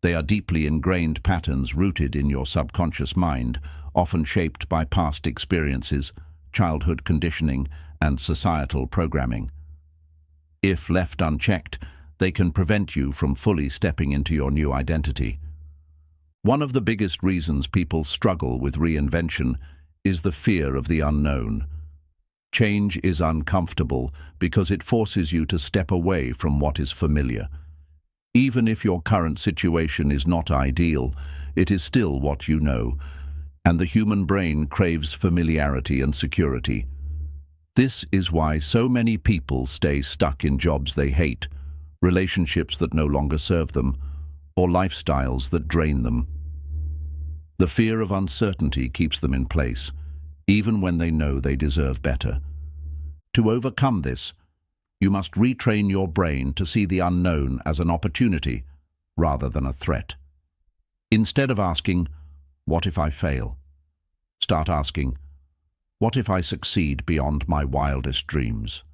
They are deeply ingrained patterns rooted in your subconscious mind, often shaped by past experiences, childhood conditioning, and societal programming. If left unchecked, they can prevent you from fully stepping into your new identity. One of the biggest reasons people struggle with reinvention is the fear of the unknown. Change is uncomfortable because it forces you to step away from what is familiar. Even if your current situation is not ideal, it is still what you know, and the human brain craves familiarity and security. This is why so many people stay stuck in jobs they hate, relationships that no longer serve them, or lifestyles that drain them. The fear of uncertainty keeps them in place, even when they know they deserve better. To overcome this, you must retrain your brain to see the unknown as an opportunity rather than a threat. Instead of asking, "What if I fail?" start asking, "What if I succeed beyond my wildest dreams?"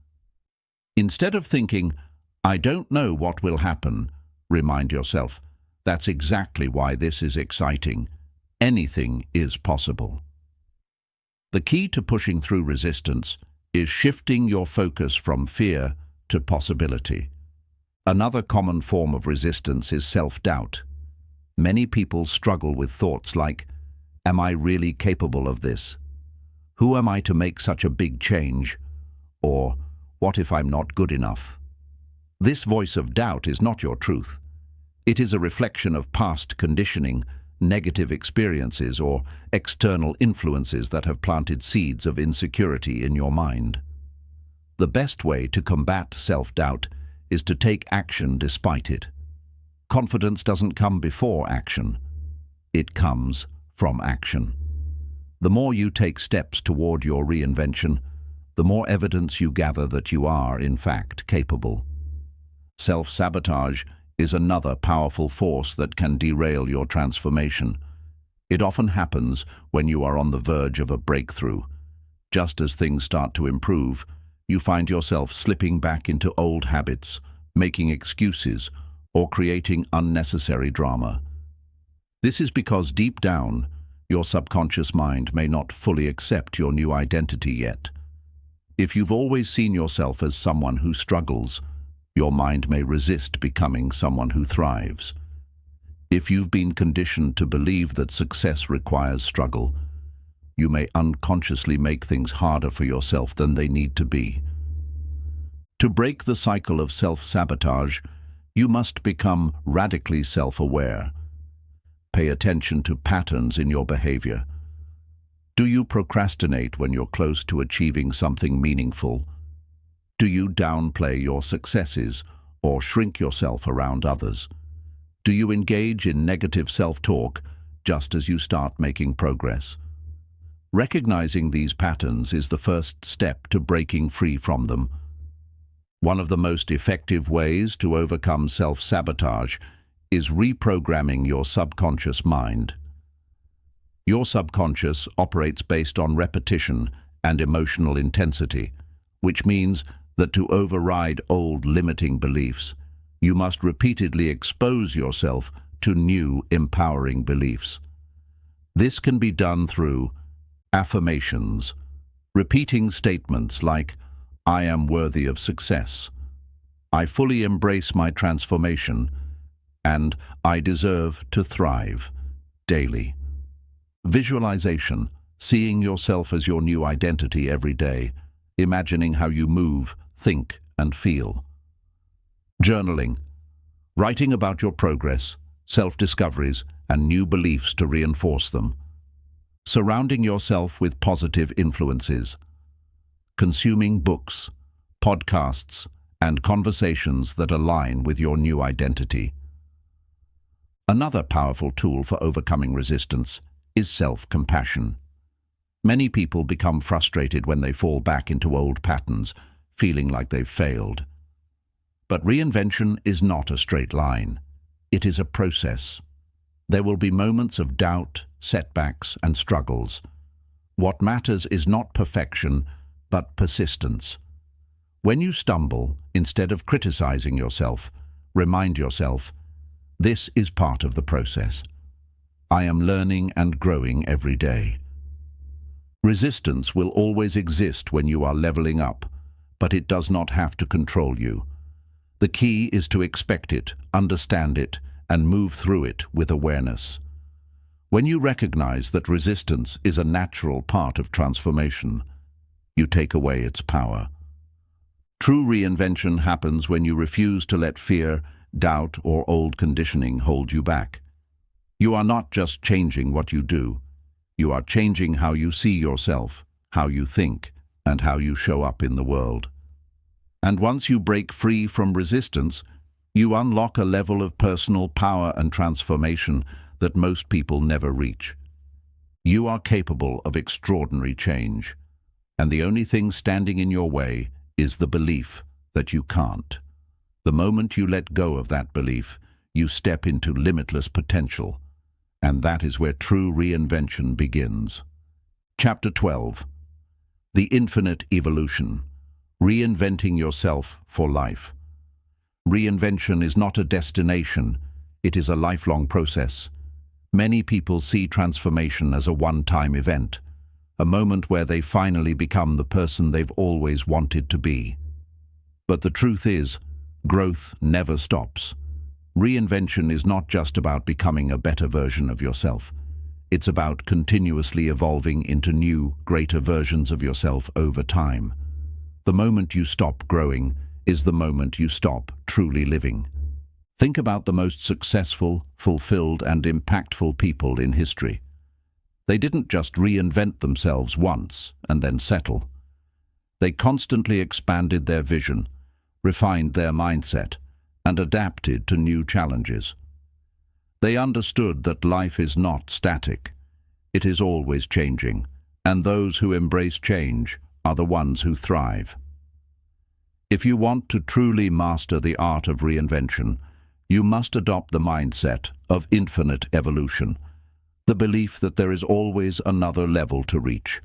Instead of thinking, "I don't know what will happen," remind yourself, "That's exactly why this is exciting. Anything is possible." The key to pushing through resistance is shifting your focus from fear to possibility. Another common form of resistance is self-doubt. Many people struggle with thoughts like, "Am I really capable of this? Who am I to make such a big change?" Or, "What if I'm not good enough?" This voice of doubt is not your truth. It is a reflection of past conditioning, negative experiences, or external influences that have planted seeds of insecurity in your mind. The best way to combat self-doubt is to take action despite it. Confidence doesn't come before action. It comes from action. The more you take steps toward your reinvention, the more evidence you gather that you are, in fact, capable. Self-sabotage is another powerful force that can derail your transformation. It often happens when you are on the verge of a breakthrough. Just as things start to improve, you find yourself slipping back into old habits, making excuses, or creating unnecessary drama. This is because deep down, your subconscious mind may not fully accept your new identity yet. If you've always seen yourself as someone who struggles, your mind may resist becoming someone who thrives. If you've been conditioned to believe that success requires struggle, you may unconsciously make things harder for yourself than they need to be. To break the cycle of self-sabotage, you must become radically self-aware. Pay attention to patterns in your behavior. Do you procrastinate when you're close to achieving something meaningful? Do you downplay your successes or shrink yourself around others? Do you engage in negative self-talk just as you start making progress? Recognizing these patterns is the first step to breaking free from them. One of the most effective ways to overcome self-sabotage is reprogramming your subconscious mind. Your subconscious operates based on repetition and emotional intensity, which means that to override old limiting beliefs, you must repeatedly expose yourself to new empowering beliefs. This can be done through affirmations, repeating statements like, "I am worthy of success," "I fully embrace my transformation," and "I deserve to thrive," daily. Visualization, seeing yourself as your new identity every day, imagining how you move, think, and feel. Journaling, writing about your progress, self-discoveries, and new beliefs to reinforce them. Surrounding yourself with positive influences. Consuming books, podcasts, and conversations that align with your new identity. Another powerful tool for overcoming resistance is self-compassion. Many people become frustrated when they fall back into old patterns, feeling like they've failed. But reinvention is not a straight line. It is a process. There will be moments of doubt, setbacks, and struggles. What matters is not perfection, but persistence. When you stumble, instead of criticizing yourself, remind yourself, this is part of the process. I am learning and growing every day. Resistance will always exist when you are leveling up, but it does not have to control you. The key is to expect it, understand it, and move through it with awareness. When you recognize that resistance is a natural part of transformation, you take away its power. True reinvention happens when you refuse to let fear, doubt, or old conditioning hold you back. You are not just changing what you do. You are changing how you see yourself, how you think, and how you show up in the world. And once you break free from resistance, you unlock a level of personal power and transformation that most people never reach. You are capable of extraordinary change, and the only thing standing in your way is the belief that you can't. The moment you let go of that belief, you step into limitless potential, and that is where true reinvention begins. Chapter 12. The Infinite Evolution. Reinventing Yourself for Life. Reinvention is not a destination, it is a lifelong process. Many people see transformation as a one-time event, a moment where they finally become the person they've always wanted to be. But the truth is, growth never stops. Reinvention is not just about becoming a better version of yourself. It's about continuously evolving into new, greater versions of yourself over time. The moment you stop growing is the moment you stop truly living. Think about the most successful, fulfilled, and impactful people in history. They didn't just reinvent themselves once and then settle. They constantly expanded their vision, refined their mindset, and adapted to new challenges. They understood that life is not static. It is always changing, and those who embrace change are the ones who thrive. If you want to truly master the art of reinvention, you must adopt the mindset of infinite evolution. The belief that there is always another level to reach,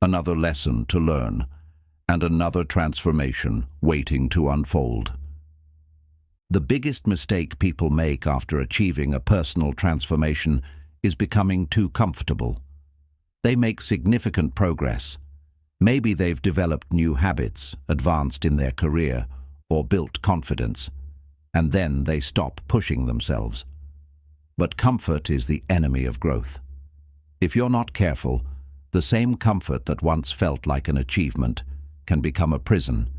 another lesson to learn, and another transformation waiting to unfold. The biggest mistake people make after achieving a personal transformation is becoming too comfortable. They make significant progress. Maybe they've developed new habits, advanced in their career, or built confidence, and then they stop pushing themselves. But comfort is the enemy of growth. If you're not careful, the same comfort that once felt like an achievement can become a prison,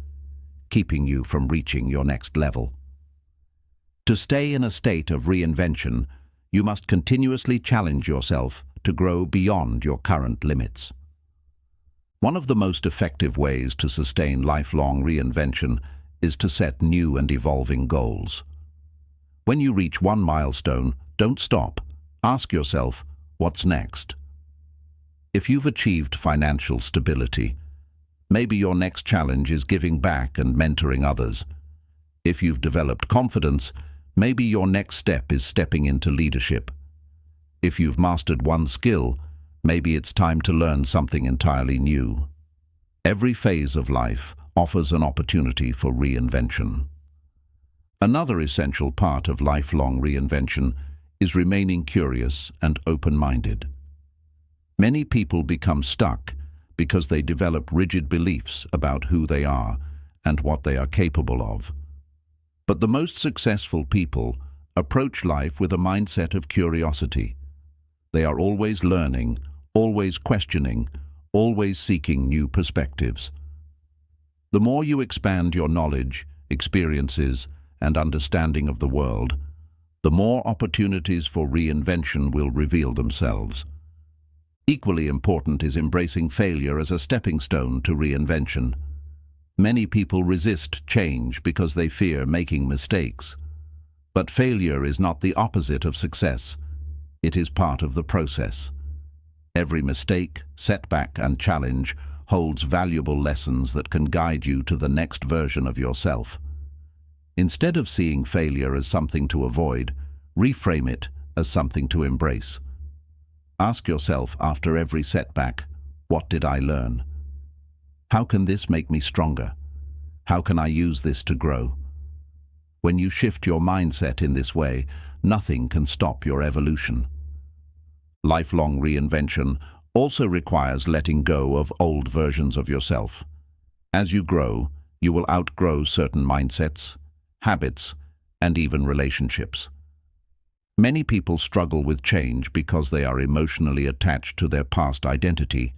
keeping you from reaching your next level. To stay in a state of reinvention, you must continuously challenge yourself to grow beyond your current limits. One of the most effective ways to sustain lifelong reinvention is to set new and evolving goals. When you reach one milestone, don't stop. Ask yourself, what's next? If you've achieved financial stability, maybe your next challenge is giving back and mentoring others. If you've developed confidence, maybe your next step is stepping into leadership. If you've mastered one skill, maybe it's time to learn something entirely new. Every phase of life offers an opportunity for reinvention. Another essential part of lifelong reinvention is remaining curious and open-minded. Many people become stuck because they develop rigid beliefs about who they are and what they are capable of. But the most successful people approach life with a mindset of curiosity. They are always learning, always questioning, always seeking new perspectives. The more you expand your knowledge, experiences, and understanding of the world, the more opportunities for reinvention will reveal themselves. Equally important is embracing failure as a stepping stone to reinvention. Many people resist change because they fear making mistakes. But failure is not the opposite of success. It is part of the process. Every mistake, setback, and challenge holds valuable lessons that can guide you to the next version of yourself. Instead of seeing failure as something to avoid, reframe it as something to embrace. Ask yourself after every setback, what did I learn? How can this make me stronger? How can I use this to grow? When you shift your mindset in this way, nothing can stop your evolution. Lifelong reinvention also requires letting go of old versions of yourself. As you grow, you will outgrow certain mindsets, habits, and even relationships. Many people struggle with change because they are emotionally attached to their past identity.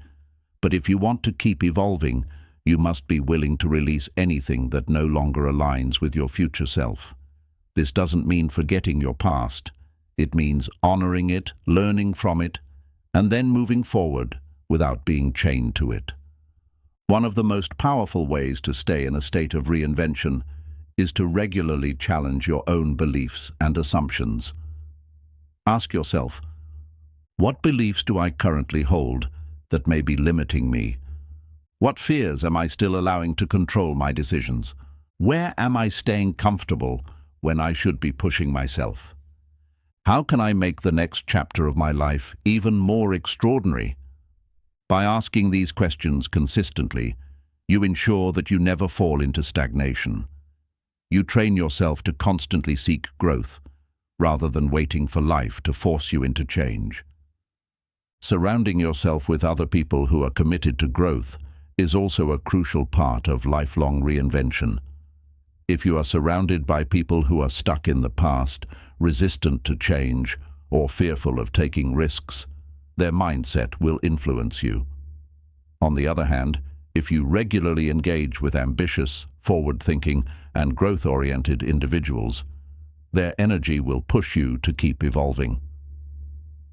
But if you want to keep evolving, you must be willing to release anything that no longer aligns with your future self. This doesn't mean forgetting your past. It means honoring it, learning from it, and then moving forward without being chained to it. One of the most powerful ways to stay in a state of reinvention is to regularly challenge your own beliefs and assumptions. Ask yourself, what beliefs do I currently hold that may be limiting me? What fears am I still allowing to control my decisions? Where am I staying comfortable when I should be pushing myself? How can I make the next chapter of my life even more extraordinary? By asking these questions consistently, you ensure that you never fall into stagnation. You train yourself to constantly seek growth, rather than waiting for life to force you into change. Surrounding yourself with other people who are committed to growth is also a crucial part of lifelong reinvention. If you are surrounded by people who are stuck in the past, resistant to change, or fearful of taking risks, their mindset will influence you. On the other hand, if you regularly engage with ambitious, forward-thinking, and growth-oriented individuals, their energy will push you to keep evolving.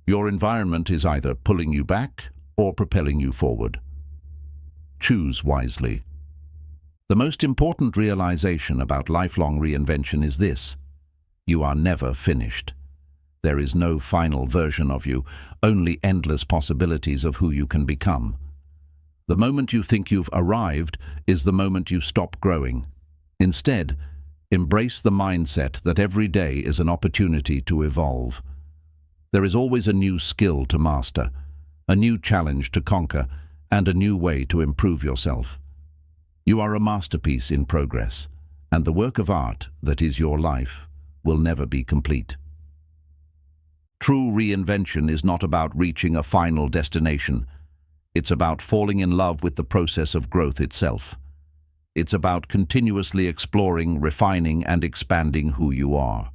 Your environment is either pulling you back or propelling you forward. Choose wisely. The most important realization about lifelong reinvention is this: you are never finished. There is no final version of you, only endless possibilities of who you can become. The moment you think you've arrived is the moment you stop growing. Instead, embrace the mindset that every day is an opportunity to evolve. There is always a new skill to master, a new challenge to conquer, and a new way to improve yourself. You are a masterpiece in progress, and the work of art that is your life will never be complete. True reinvention is not about reaching a final destination. It's about falling in love with the process of growth itself. It's about continuously exploring, refining, and expanding who you are.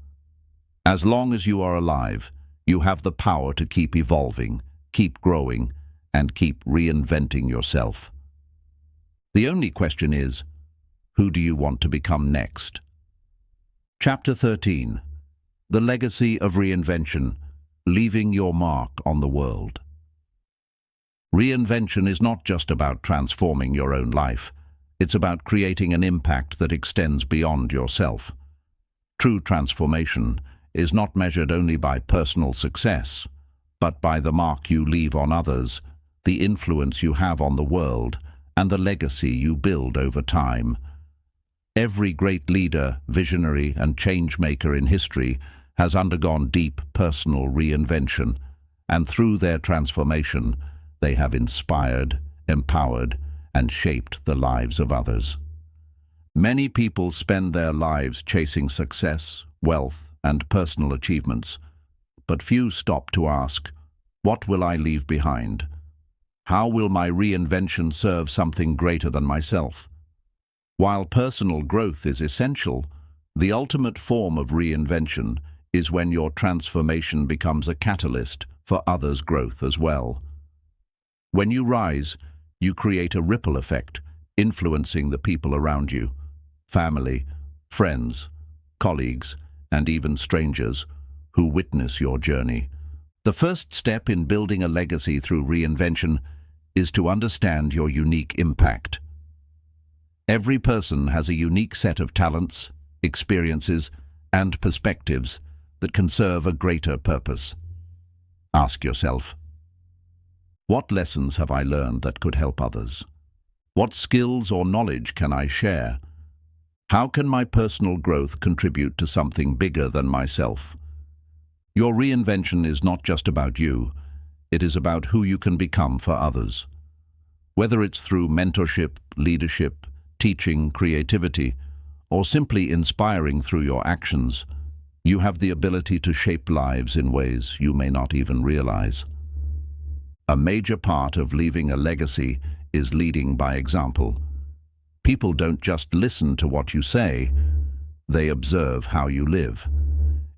As long as you are alive, you have the power to keep evolving, keep growing, and keep reinventing yourself. The only question is, who do you want to become next? Chapter 13. The Legacy of Reinvention, Leaving Your Mark on the World. Reinvention is not just about transforming your own life. It's about creating an impact that extends beyond yourself. True transformation is not measured only by personal success, but by the mark you leave on others, the influence you have on the world, and the legacy you build over time. Every great leader, visionary, and change-maker in history has undergone deep personal reinvention, and through their transformation, they have inspired, empowered, and shaped the lives of others. Many people spend their lives chasing success, wealth, and personal achievements, but few stop to ask, what will I leave behind? How will my reinvention serve something greater than myself? While personal growth is essential, the ultimate form of reinvention is when your transformation becomes a catalyst for others' growth as well. When you rise, you create a ripple effect, influencing the people around you, family, friends, colleagues, and even strangers who witness your journey. The first step in building a legacy through reinvention is to understand your unique impact. Every person has a unique set of talents, experiences, and perspectives that can serve a greater purpose. Ask yourself, what lessons have I learned that could help others? What skills or knowledge can I share? How can my personal growth contribute to something bigger than myself? Your reinvention is not just about you, it is about who you can become for others. Whether it's through mentorship, leadership, teaching, creativity, or simply inspiring through your actions, you have the ability to shape lives in ways you may not even realize. A major part of leaving a legacy is leading by example. People don't just listen to what you say, they observe how you live.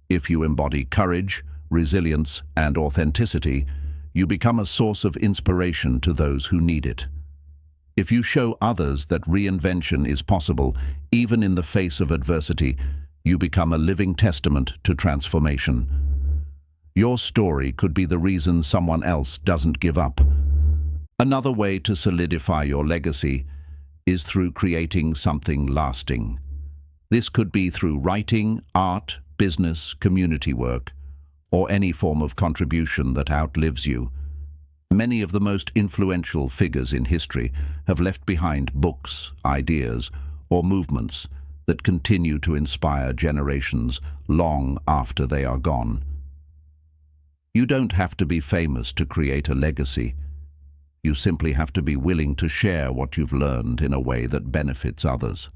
If you embody courage, resilience, and authenticity, you become a source of inspiration to those who need it. If you show others that reinvention is possible, even in the face of adversity, you become a living testament to transformation. Your story could be the reason someone else doesn't give up. Another way to solidify your legacy is through creating something lasting. This could be through writing, art, business, community work, or any form of contribution that outlives you. Many of the most influential figures in history have left behind books, ideas, or movements that continue to inspire generations long after they are gone. You don't have to be famous to create a legacy. You simply have to be willing to share what you've learned in a way that benefits others.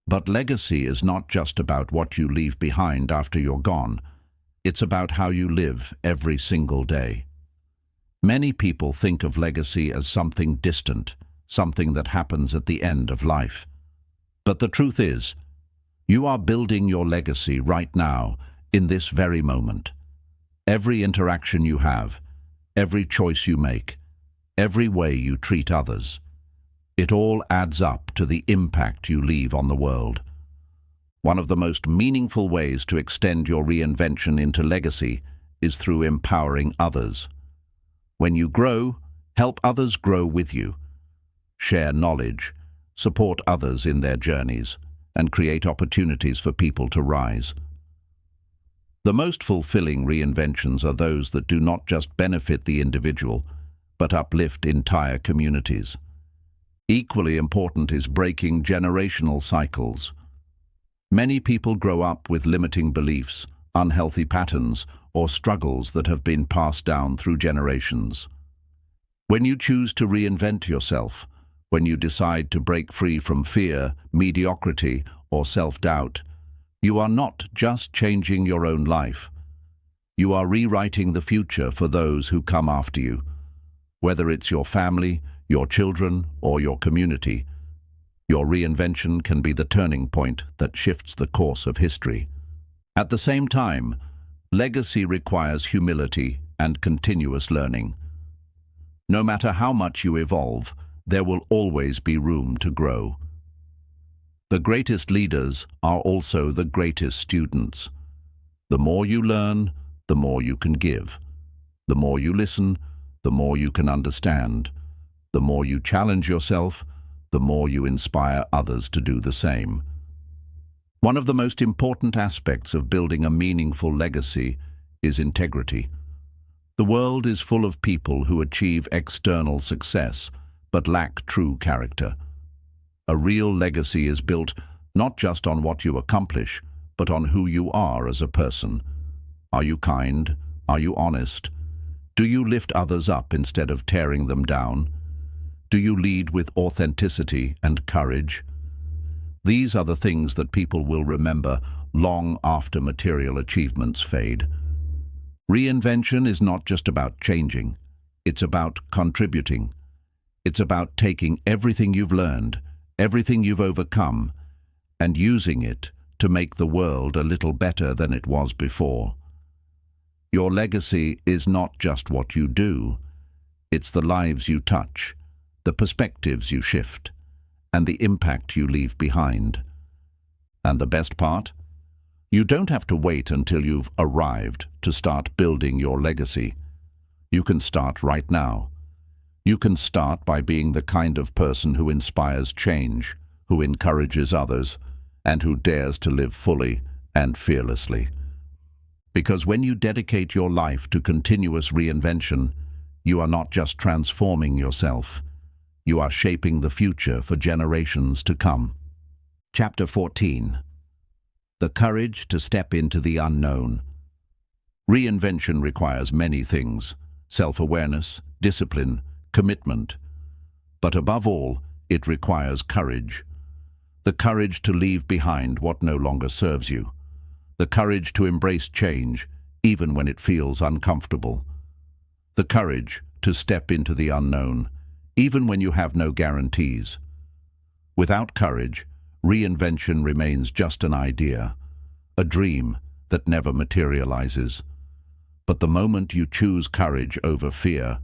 But legacy is not just about what you leave behind after you're gone. It's about how you live every single day. Many people think of legacy as something distant, something that happens at the end of life. But the truth is, you are building your legacy right now, in this very moment. Every interaction you have, every choice you make, every way you treat others, it all adds up to the impact you leave on the world. One of the most meaningful ways to extend your reinvention into legacy is through empowering others. When you grow, help others grow with you. Share knowledge, support others in their journeys, and create opportunities for people to rise. The most fulfilling reinventions are those that do not just benefit the individual, but uplift entire communities. Equally important is breaking generational cycles. Many people grow up with limiting beliefs, unhealthy patterns, or struggles that have been passed down through generations. When you choose to reinvent yourself, when you decide to break free from fear, mediocrity, or self-doubt, you are not just changing your own life. You are rewriting the future for those who come after you. Whether it's your family, your children, or your community, your reinvention can be the turning point that shifts the course of history. At the same time, legacy requires humility and continuous learning. No matter how much you evolve, there will always be room to grow. The greatest leaders are also the greatest students. The more you learn, the more you can give. The more you listen, the more you can understand. The more you challenge yourself, the more you inspire others to do the same. One of the most important aspects of building a meaningful legacy is integrity. The world is full of people who achieve external success but lack true character. A real legacy is built not just on what you accomplish, but on who you are as a person. Are you kind? Are you honest? Do you lift others up instead of tearing them down? Do you lead with authenticity and courage? These are the things that people will remember long after material achievements fade. Reinvention is not just about changing. It's about contributing. It's about taking everything you've learned, everything you've overcome, and using it to make the world a little better than it was before. Your legacy is not just what you do. It's the lives you touch, the perspectives you shift, and the impact you leave behind. And the best part? You don't have to wait until you've arrived to start building your legacy. You can start right now. You can start by being the kind of person who inspires change, who encourages others, and who dares to live fully and fearlessly. Because when you dedicate your life to continuous reinvention, you are not just transforming yourself, you are shaping the future for generations to come. Chapter 14. The courage to step into the unknown. Reinvention requires many things: self-awareness, discipline, commitment. But above all, it requires courage. The courage to leave behind what no longer serves you. The courage to embrace change, even when it feels uncomfortable. The courage to step into the unknown, even when you have no guarantees. Without courage, reinvention remains just an idea, a dream that never materializes. But the moment you choose courage over fear,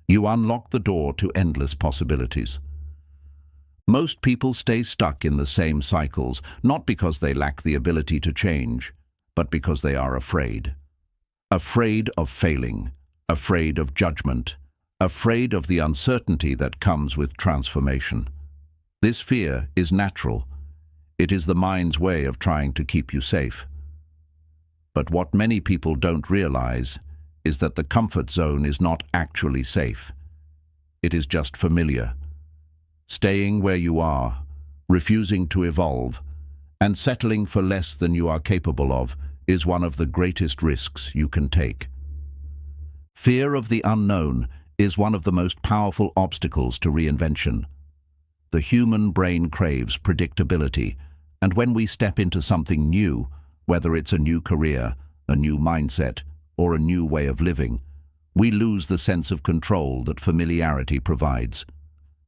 you unlock the door to endless possibilities. Most people stay stuck in the same cycles, not because they lack the ability to change, but because they are afraid. Afraid of failing, afraid of judgment, afraid of the uncertainty that comes with transformation. This fear is natural. It is the mind's way of trying to keep you safe. But what many people don't realize is that the comfort zone is not actually safe. It is just familiar. Staying where you are, refusing to evolve, and settling for less than you are capable of is one of the greatest risks you can take. Fear of the unknown is one of the most powerful obstacles to reinvention. The human brain craves predictability, and when we step into something new, whether it's a new career, a new mindset, or a new way of living, we lose the sense of control that familiarity provides.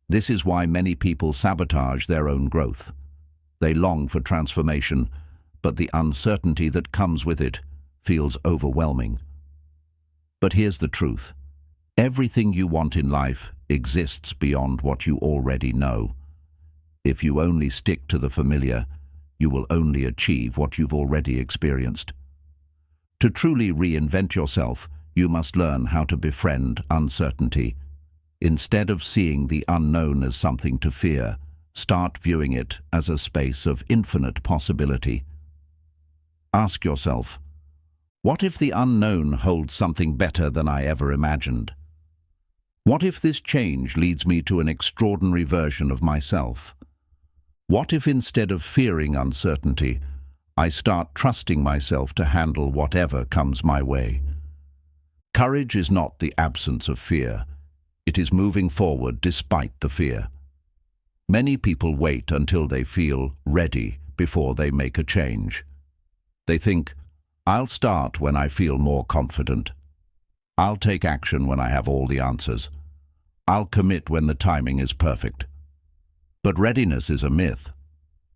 This is why many people sabotage their own growth. They long for transformation, but the uncertainty that comes with it feels overwhelming. But here's the truth. Everything you want in life exists beyond what you already know. If you only stick to the familiar, you will only achieve what you've already experienced. To truly reinvent yourself, you must learn how to befriend uncertainty. Instead of seeing the unknown as something to fear, start viewing it as a space of infinite possibility. Ask yourself, what if the unknown holds something better than I ever imagined? What if this change leads me to an extraordinary version of myself? What if instead of fearing uncertainty, I start trusting myself to handle whatever comes my way. Courage is not the absence of fear. It is moving forward despite the fear. Many people wait until they feel ready before they make a change. They think, I'll start when I feel more confident. I'll take action when I have all the answers. I'll commit when the timing is perfect. But readiness is a myth.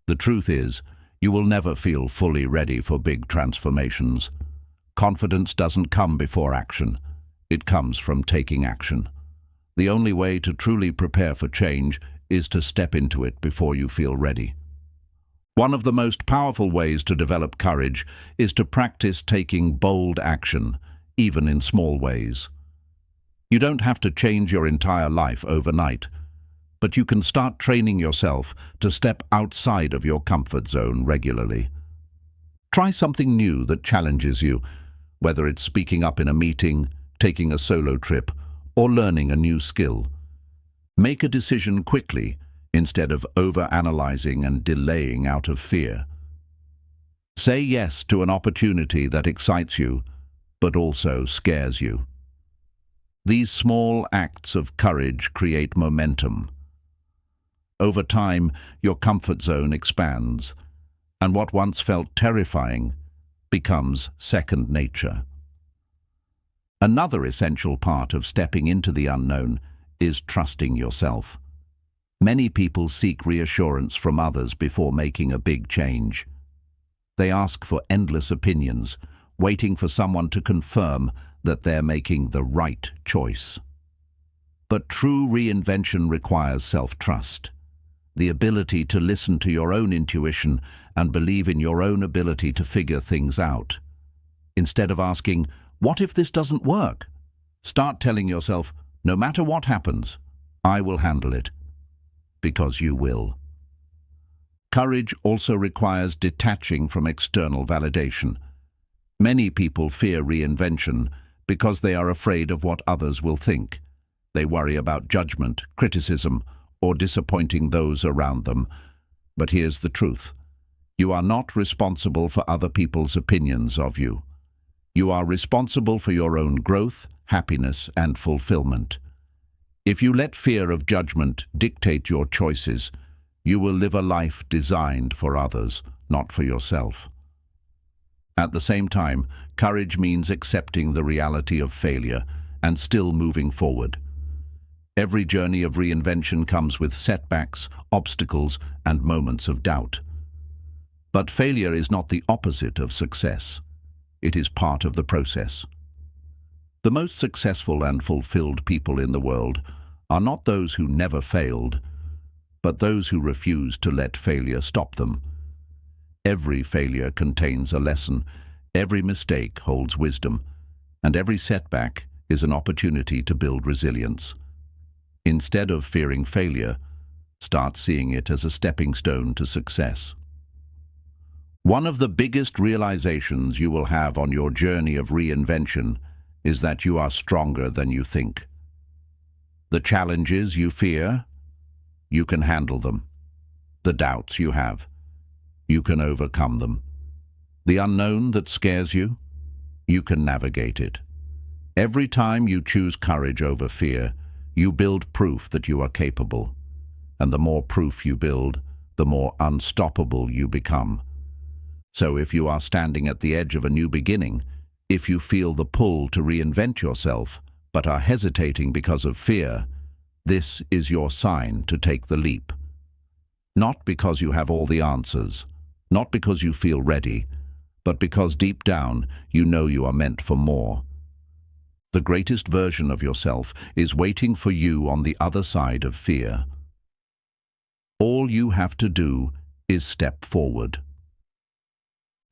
The truth is, you will never feel fully ready for big transformations. Confidence doesn't come before action. It comes from taking action. The only way to truly prepare for change is to step into it before you feel ready. One of the most powerful ways to develop courage is to practice taking bold action, even in small ways. You don't have to change your entire life overnight, but you can start training yourself to step outside of your comfort zone regularly. Try something new that challenges you, whether it's speaking up in a meeting, taking a solo trip, or learning a new skill. Make a decision quickly instead of overanalyzing and delaying out of fear. Say yes to an opportunity that excites you, but also scares you. These small acts of courage create momentum. Over time, your comfort zone expands, and what once felt terrifying becomes second nature. Another essential part of stepping into the unknown is trusting yourself. Many people seek reassurance from others before making a big change. They ask for endless opinions, waiting for someone to confirm that they're making the right choice. But true reinvention requires self-trust, the ability to listen to your own intuition and believe in your own ability to figure things out. Instead of asking, "What if this doesn't work?" start telling yourself, "No matter what happens, I will handle it." Because you will. Courage also requires detaching from external validation. Many people fear reinvention because they are afraid of what others will think. They worry about judgment, criticism, or disappointing those around them. But here's the truth. You are not responsible for other people's opinions of you. You are responsible for your own growth, happiness, and fulfillment. If you let fear of judgment dictate your choices, you will live a life designed for others, not for yourself. At the same time, courage means accepting the reality of failure and still moving forward. Every journey of reinvention comes with setbacks, obstacles, and moments of doubt. But failure is not the opposite of success. It is part of the process. The most successful and fulfilled people in the world are not those who never failed, but those who refuse to let failure stop them. Every failure contains a lesson, every mistake holds wisdom, and every setback is an opportunity to build resilience. Instead of fearing failure, start seeing it as a stepping stone to success. One of the biggest realizations you will have on your journey of reinvention is that you are stronger than you think. The challenges you fear, you can handle them. The doubts you have, you can overcome them. The unknown that scares you, you can navigate it. Every time you choose courage over fear, you build proof that you are capable. And the more proof you build, the more unstoppable you become. So if you are standing at the edge of a new beginning, if you feel the pull to reinvent yourself, but are hesitating because of fear, this is your sign to take the leap. Not because you have all the answers, not because you feel ready, but because deep down you know you are meant for more. The greatest version of yourself is waiting for you on the other side of fear. All you have to do is step forward.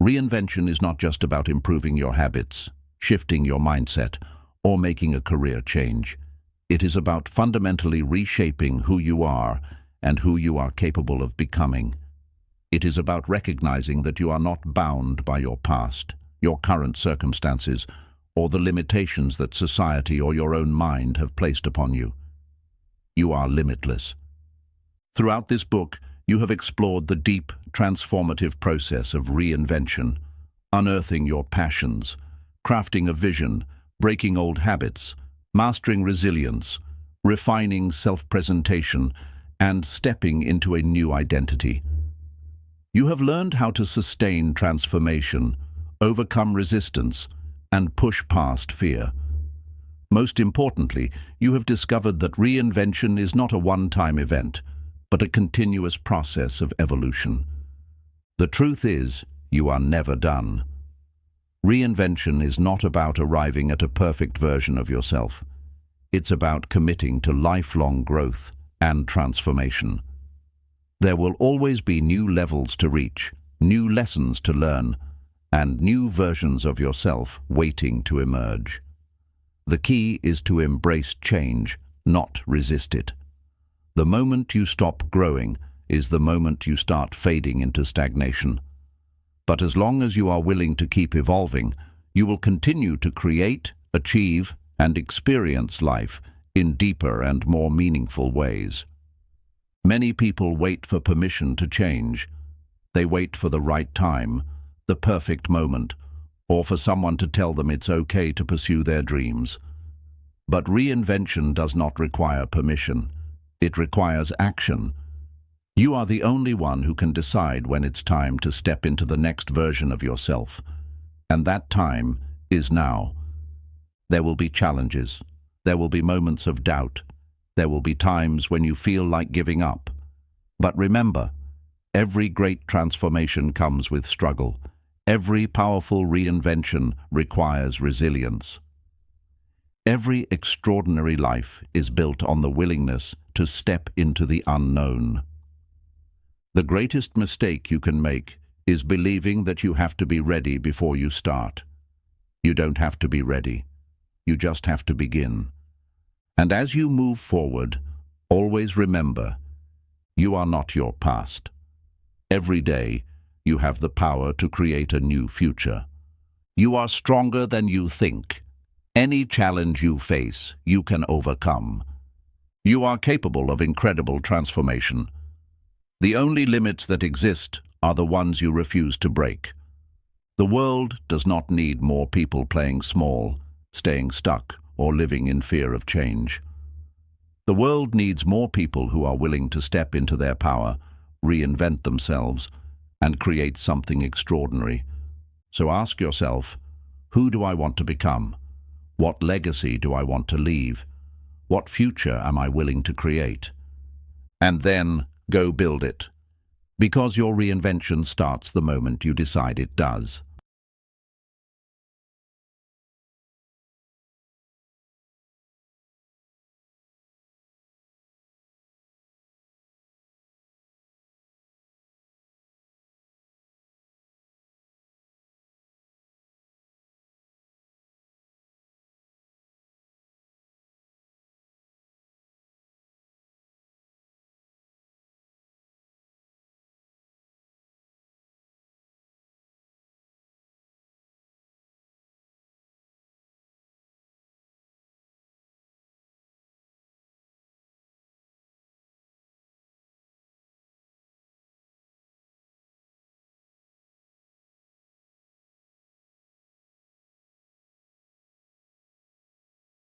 Reinvention is not just about improving your habits, shifting your mindset, or making a career change. It is about fundamentally reshaping who you are and who you are capable of becoming. It is about recognizing that you are not bound by your past, your current circumstances, or the limitations that society or your own mind have placed upon you. You are limitless. Throughout this book, you have explored the deep, transformative process of reinvention, unearthing your passions, crafting a vision, breaking old habits, mastering resilience, refining self-presentation, and stepping into a new identity. You have learned how to sustain transformation, overcome resistance, and push past fear. Most importantly, you have discovered that reinvention is not a one-time event, but a continuous process of evolution. The truth is, you are never done. Reinvention is not about arriving at a perfect version of yourself. It's about committing to lifelong growth and transformation. There will always be new levels to reach, new lessons to learn, and new versions of yourself waiting to emerge. The key is to embrace change, not resist it. The moment you stop growing is the moment you start fading into stagnation. But as long as you are willing to keep evolving, you will continue to create, achieve, and experience life in deeper and more meaningful ways. Many people wait for permission to change. They wait for the right time, the perfect moment, or for someone to tell them it's okay to pursue their dreams. But reinvention does not require permission. It requires action. You are the only one who can decide when it's time to step into the next version of yourself. And that time is now. There will be challenges. There will be moments of doubt. There will be times when you feel like giving up. But remember, every great transformation comes with struggle. Every powerful reinvention requires resilience. Every extraordinary life is built on the willingness to step into the unknown. The greatest mistake you can make is believing that you have to be ready before you start. You don't have to be ready. You just have to begin. And as you move forward, always remember, you are not your past. Every day, you have the power to create a new future. You are stronger than you think. Any challenge you face, you can overcome. You are capable of incredible transformation. The only limits that exist are the ones you refuse to break. The world does not need more people playing small, staying stuck, or living in fear of change. The world needs more people who are willing to step into their power, reinvent themselves, and create something extraordinary. So ask yourself, who do I want to become? What legacy do I want to leave? What future am I willing to create? And then go build it. Because your reinvention starts the moment you decide it does.